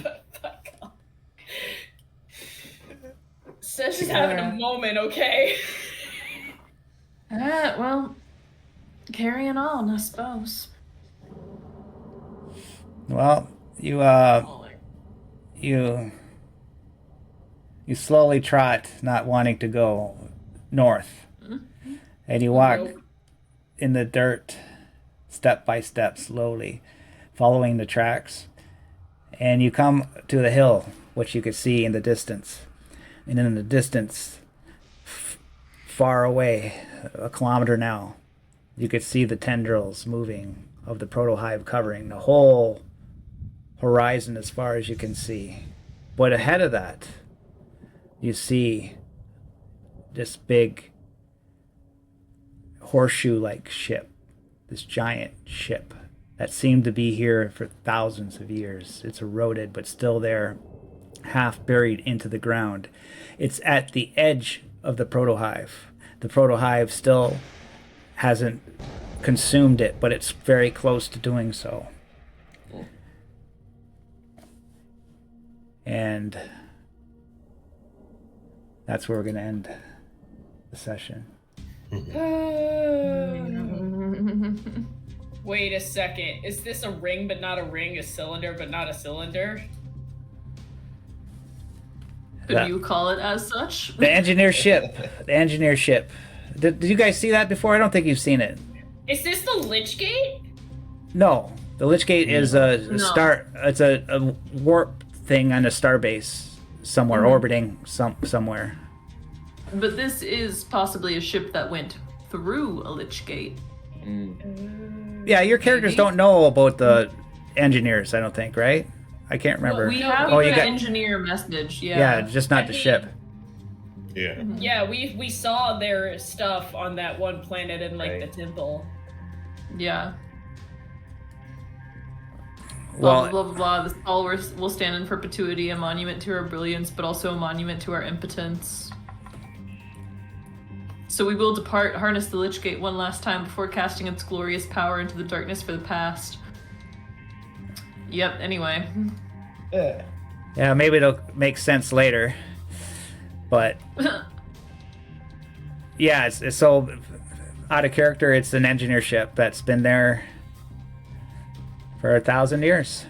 But fuck off. Sesh is having a moment, okay? Well, carrying on, I suppose. Well, you slowly trot, not wanting to go north, and you walk Nope. in the dirt, step by step, slowly, following the tracks, and you come to the hill, which you could see in the distance, and in the distance, far away, a kilometer now, you could see the tendrils moving of the protohive covering the whole horizon as far as you can see. But ahead of that, you see this big horseshoe-like ship, this giant ship that seemed to be here for thousands of years. It's eroded, but still there, half buried into the ground. It's at the edge of the protohive. The protohive still hasn't consumed it, but it's very close to doing so. And that's where we're going to end the session. Wait a second. Is this a ring but not a ring? A cylinder but not a cylinder? Could you call it as such? The engineer ship. The engineer ship. Did you guys see that before? I don't think you've seen it. Is this the Lich Gate? No. The Lich Gate is a No. star. It's a warp thing on a starbase somewhere, orbiting somewhere. But this is possibly a ship that went through a Lich Gate. Yeah, your characters Maybe. don't know about the engineers, I don't think, right? I can't remember. We have Oh, the you got- engineer message, yeah, just not the ship. Yeah. Yeah, we saw their stuff on that one planet in like Right. the temple. Yeah. Blah, Well, blah, blah, blah. This all will stand in perpetuity, a monument to our brilliance, but also a monument to our impotence. So we will depart, harness the Lich Gate one last time before casting its glorious power into the darkness for the past. Yep, anyway. yeah, maybe it'll make sense later. But yeah, it's so out of character. It's an engineer ship that's been there for 1,000 years.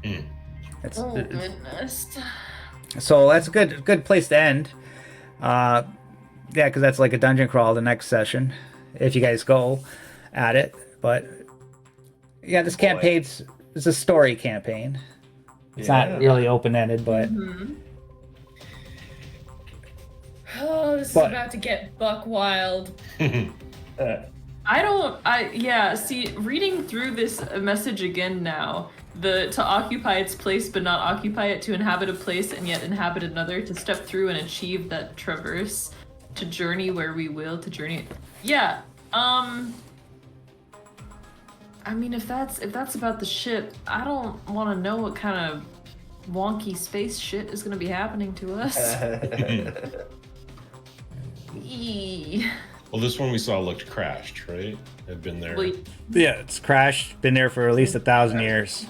It's, Goodness. so that's a good place to end. Yeah, because that's like a dungeon crawl the next session, if you guys go at it. But yeah, this campaign's it's a story campaign. It's not really open-ended, but Oh, this is But- about to get buck wild. See, reading through this message again now, to occupy its place but not occupy it, to inhabit a place and yet inhabit another, to step through and achieve that traverse, to journey where we will, to journey. Yeah, I mean, if that's about the ship, I don't want to know what kind of wonky space shit is gonna be happening to us. Eee. Well, this one we saw looked crashed, right? Had been there. Wait, yeah, it's crashed. Been there for at least 1,000 years.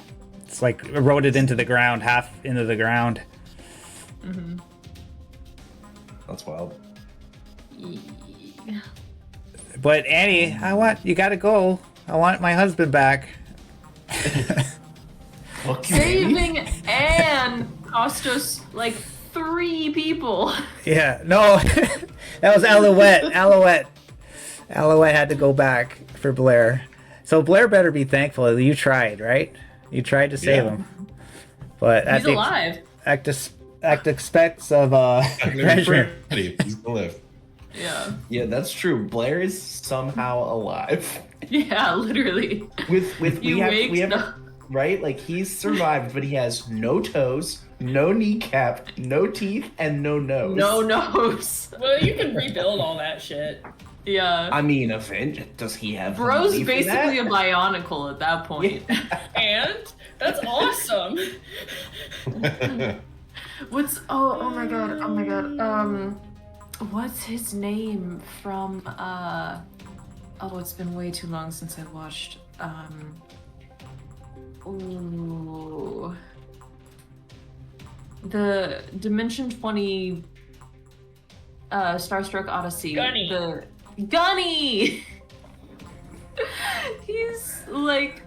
It's like eroded into the ground, half into the ground. That's wild. But Annie, you gotta go. I want my husband back. Fuck you, baby. saving Anne cost us like 3 people. Yeah, no, that was Alouette. Alouette had to go back for Blair. So Blair better be thankful that you tried, right? You tried to save Yeah. him. But He's alive. at the expense of Benjamin. He's gonna live. Yeah. Yeah, that's true. Blair is somehow alive. Yeah, literally. With He we wakes have up. right? Like he's survived, but he has no toes, no kneecap, no teeth, and no nose. No nose. Well, you can rebuild all that shit. Yeah. I mean, does he have? the Bro's money for basically a that? bionicle at that point. And that's awesome. Oh my god. What's his name from oh, it's been way too long since I watched ooh, the Dimension 20 Starstruck Odyssey. Gunny. Gunny. He's like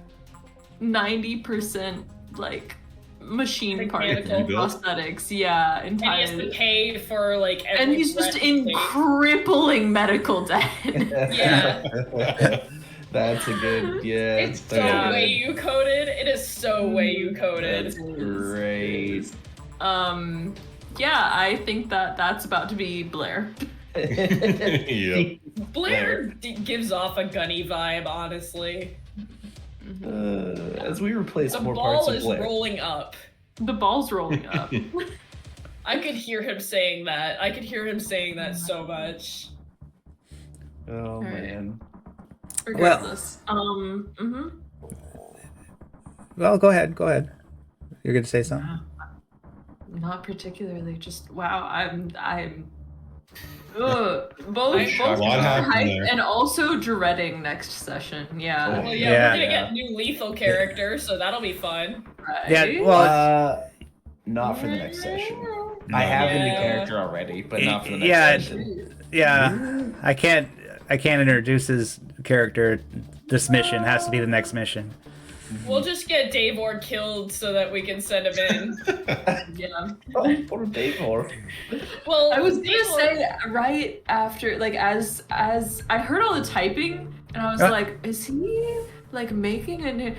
90% like machine part Mechanical. prosthetics. Yeah, And he has entirely. to pay for like every And he's just breath in he takes. crippling medical debt. Yeah. That's a good. Yeah. It's so that's a way good- you coded. It is so way you coded. Great. Yeah, I think that's about to be Blair. Yep. Blair gives off a gunny vibe, honestly. As we replace The more parts ball of is Blair. rolling up. The ball's rolling up. I could hear him saying that. I could hear him saying that so much. Oh Alright. man. Regardless. Well, go ahead. You're gonna say something. Not particularly. Just wow. I'm. Both shocked. A lot happened hyped there. and also dreading next session. Yeah. Well, Yeah, we're gonna yeah. get new lethal character, so that'll be fun. Right? Yeah, well, Not for the next session. I have a new Yeah. character already, but not for the next Yeah, session. yeah. I can't introduce his character this mission. It has to be the next mission. We'll just get Davor killed so that we can send him in. Yeah. Oh, poor Davor. Well, I was gonna Davor- say right after, like, as I heard all the typing, and I was like, is he like making an?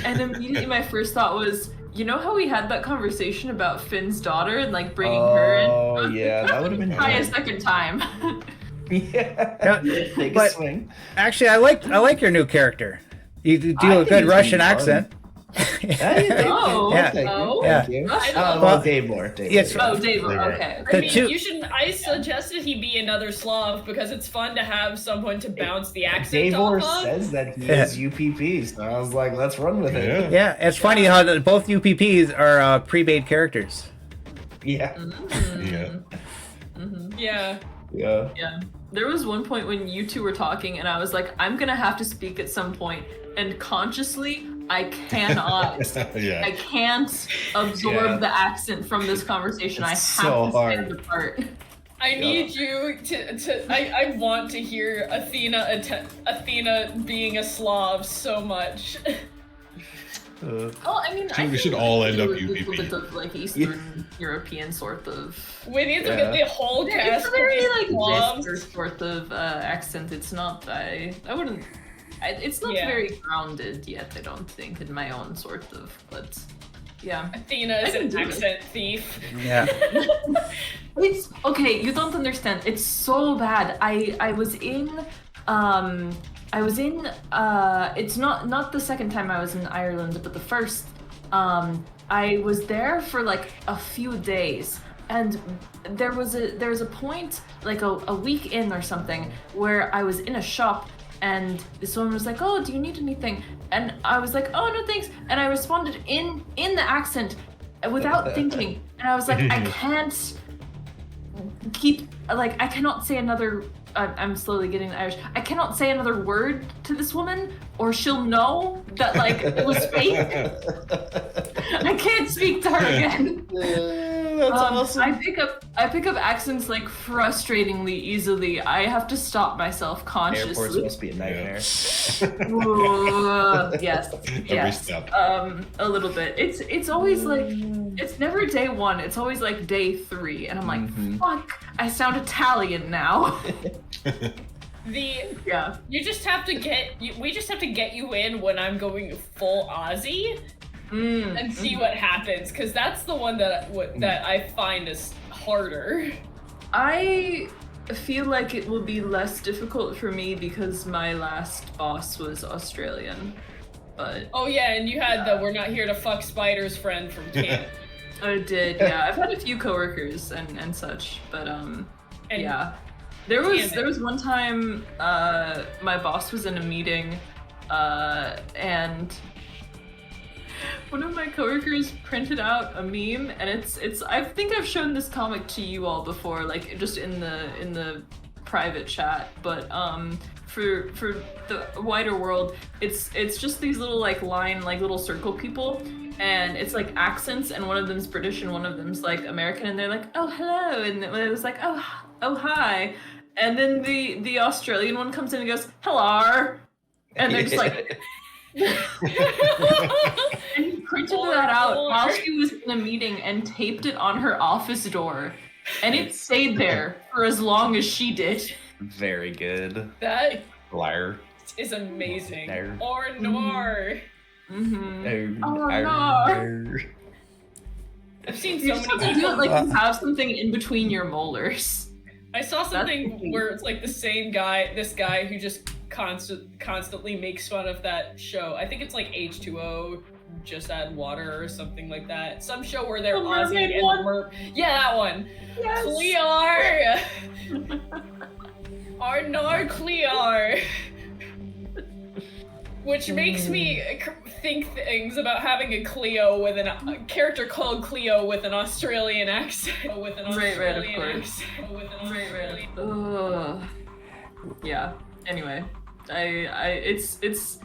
And immediately my first thought was, you know how we had that conversation about Finn's daughter and like bringing her in? Oh yeah, that would have been Try a good. second time. Yeah. Take a But- swing. Actually, I like your new character. You do I a think good he's Russian fun. accent. Oh, Yeah. Thank you. oh, Yeah. Thank you. I Well, Well, Davor. it's- Oh, Davor. Okay. I The mean, two- you shouldn't. I suggested he be another Slav because it's fun to have someone to bounce the accent Davor off of. says that he Yeah. is UPP, so I was like, let's run with it. Yeah. Yeah, it's funny how both UPPs are pre-made characters. Yeah. Yeah. Yeah. Yeah. Yeah. There was one point when you two were talking, and I was like, I'm gonna have to speak at some point, and consciously, I cannot. Yeah. I can't absorb Yeah. the accent from this conversation. It's I have so to hard. stand apart. I need you to. I want to hear Athena being a Slav so much. Well, I mean, We should all end up a little UPP. bit of like Eastern European sort of. We need to Yeah. get the whole It's cast a very to be like Slavs. Jesper sort of accent. It's not. I wouldn't. It's not Yeah. very grounded yet. I don't think in my own sort of. But yeah. Athena is I can an do it. accent thief. Yeah. It's okay. You don't understand. It's so bad. I was in. It's not the second time I was in Ireland, but the first. I was there for like a few days, and there was a point like a week in or something where I was in a shop. And this woman was like, "Oh, do you need anything?" And I was like, "Oh, no, thanks." And I responded in the accent without thinking. And I was like, "I can't I cannot say another." I'm slowly getting Irish. I cannot say another word to this woman, or she'll know that like it was fake. I can't speak to her again. That's awesome. I pick up accents like frustratingly easily. I have to stop myself Airports consciously. must be a nightmare. Ooh, yes, Every yes. step. A little bit. It's always like it's never day one. It's always like day 3, and I'm like, Mhm. fuck. I sound Italian now. Yeah. We just have to get you in when I'm going full Aussie and see what happens, because that's the one that I find is harder. I feel like it will be less difficult for me because my last boss was Australian. But oh yeah, and you had the "we're not here to fuck spiders" friend from Canada. I did, yeah. I've had a few coworkers and such, but yeah. There was one time my boss was in a meeting and one of my coworkers printed out a meme, and it's I think I've shown this comic to you all before, like just in the private chat, but for the wider world, it's just these little like little circle people, and it's like accents, and one of them's British and one of them's like American, and they're like, oh hello, and it was like, oh hi, and then the Australian one comes in and goes, hello, and they're just like and he printed that out while she was in a meeting and taped it on her office door, and it stayed there for as long as she did. Very good. That Liar. is amazing. There. Or noir. Mm-hmm. Oh, no. I've seen You so just have many to do it people. like you have something in between your molars. I saw something where it's like the same guy, this guy who just constantly makes fun of that show. I think it's like H2O, just add water or something like that. Some show where they're The Aussie mermaid and one? yeah, that one. Yes. Clear. Or no Clear. Which makes me think things about having a Cleo with a character called Cleo with an Australian accent. With an Australian Right, of course. accent. With an Australian. Ugh. Yeah. Anyway, it's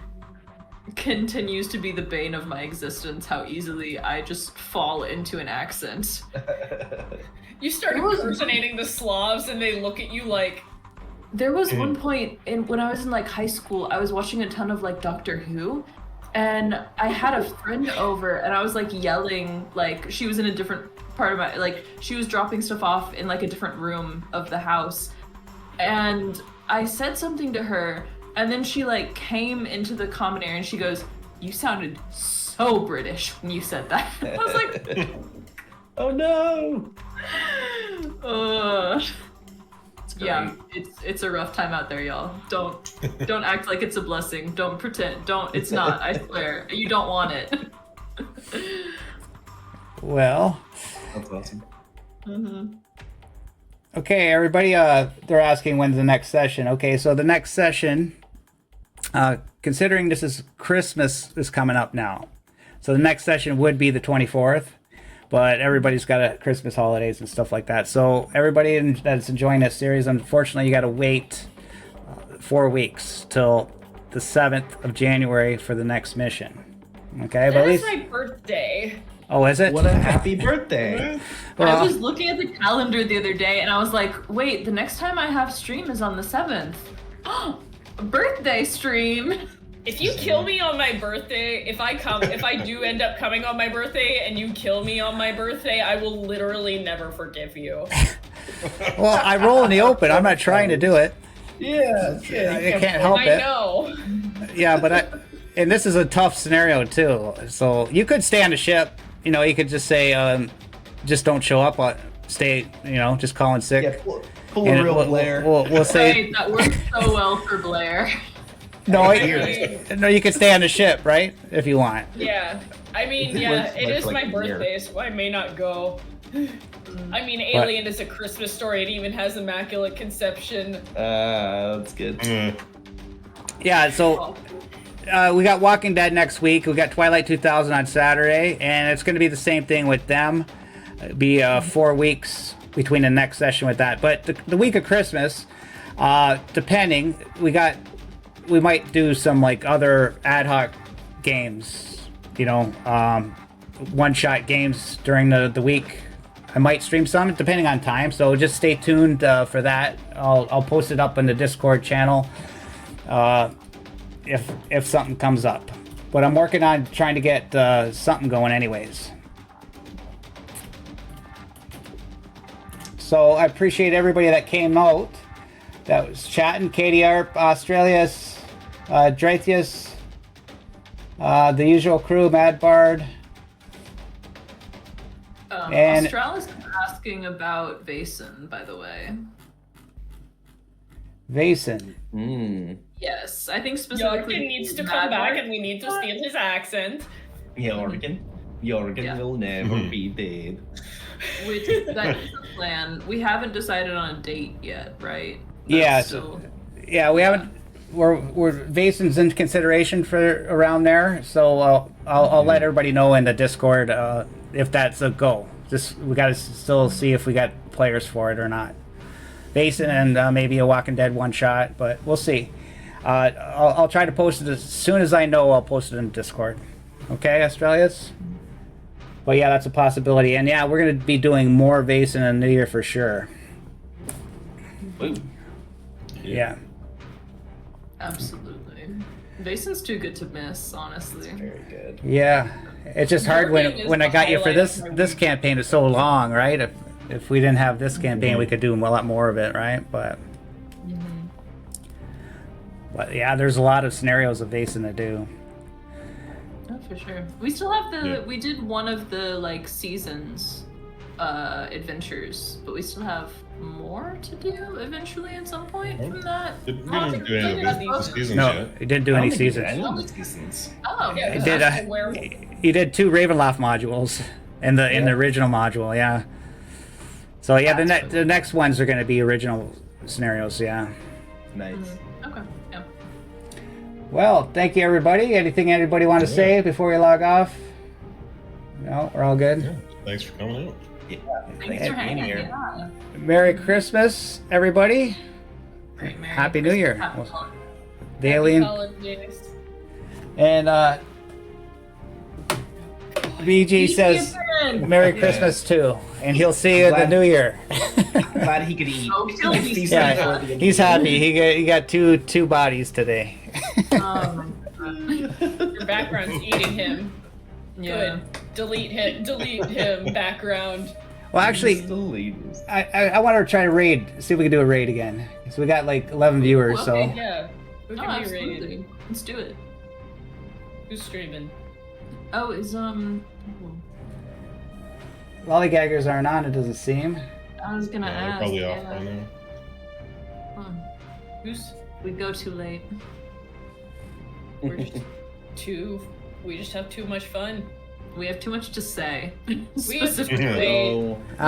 continues to be the bane of my existence how easily I just fall into an accent. You start impersonating the Slavs and they look at you like. There was one point when I was in like high school, I was watching a ton of like Doctor Who, and I had a friend over and I was like yelling, like she was in a different part of my, like she was dropping stuff off in like a different room of the house, and I said something to her, and then she like came into the common area and she goes, "You sounded so British when you said that." I was like, oh no. Yeah, it's a rough time out there, y'all. Don't act like it's a blessing. Don't pretend. It's not, I swear. You don't want it. Well, That's awesome. Mm-hmm. okay, everybody, they're asking when's the next session. Okay, so the next session, considering this is Christmas is coming up now, so the next session would be the 24th, but everybody's got a Christmas holidays and stuff like that. So everybody that's enjoying this series, unfortunately, you got to wait 4 weeks till the 7th of January for the next mission. Okay, but at That is least. my birthday. Oh, is it? What a happy birthday. Well, I was looking at the calendar the other day and I was like, wait, the next time I have stream is on the 7th. A birthday stream. If you kill me on my birthday, if I do end up coming on my birthday and you kill me on my birthday, I will literally never forgive you. well, I roll in the open. I'm not trying to do it. Yeah, I can't help I it. know. Yeah, but and this is a tough scenario too. So you could stay on the ship. You know, you could just say, just don't show up. Stay. You know, just call in sick. Yeah, pull And a real we'll, Blair. We'll say Right, that works so well for Blair. no. No, you can stay on the ship, right? If you want. Yeah. I mean, It yeah, works it is like my a year. birthday, so I may not go. I mean, Alien is a Christmas story. It even has Immaculate Conception. That's good. Yeah. So. We got Walking Dead next week. We got Twilight 2000 on Saturday, and it's going to be the same thing with them. It'll be 4 weeks between the next session with that. But the week of Christmas, depending, we might do some like other ad hoc games. You know, one-shot games during the week. I might stream some depending on time. So just stay tuned for that. I'll post it up in the Discord channel. If something comes up, but I'm working on trying to get something going anyways. So I appreciate everybody that came out. That was Chatton, Katie Arp, Australius, Draithius, the usual crew, Mad Bard. And- Australis is asking about Vason, by the way. Vason. Yes, I think specifically Jorgen needs to come back and we need to steal his accent. Jorgen will never be dead. Which that is the plan. We haven't decided on a date yet, right? Yeah, That's so, yeah, we haven't. We're Vason's in consideration for around there, so I'll let everybody know in the Discord if that's a go. Just we got to still see if we got players for it or not. Vason and maybe a Walking Dead one shot, but we'll see. I'll try to post it as soon as I know. I'll post it in Discord. Okay, Australians. But yeah, that's a possibility, and yeah, we're gonna be doing more Vason in the new year for sure. Ooh. Yeah. Absolutely. Vason's too good to miss, honestly. Very good. Yeah, it's just hard when I got you for this campaign. It's so long, right? If we didn't have this campaign, we could do a lot more of it, right? But yeah, there's a lot of scenarios of Vason to do. Oh, for sure. We still have we did one of the like seasons adventures, but we still have more to do eventually at some point from that. We didn't do any of the seasons No, yet. he didn't do any seasons. Oh, Yeah, He it did. was actually werewolf. He did 2 Ravenloft modules in the original module. Yeah. So yeah, the next ones are going to be original scenarios. Yeah. Nice. okay. Yeah. Well, thank you everybody. Anything anybody want to say before we log off? No, we're all good. Yeah. Thanks for coming out. Yeah. Thanks for hanging here. Yeah. Merry Christmas, everybody. Great, Merry Happy New Christmas. Year. Happy Well, holidays. The alien Holidays. and BG says Merry Christmas too, and he'll see you in the Glad- New Year. Glad he could eat. Oh, kill me. Yeah, he's happy. He got two bodies today. Oh, my God. Your background's eating him. Yeah. Good. Delete him. Background. Well, actually, The ladies. I want to try to raid. See if we can do a raid again. So we got like 11 viewers. Okay. Yeah. Who Oh, can be absolutely. rated? Let's do it. Who's streaming? Oh, is So lollygaggers aren't on. It doesn't seem. I was gonna Yeah, they're ask. probably off yeah. by now. Who's? We go too late. We're just we just have too much fun. We have too much to say. We have Specifically. way Oh.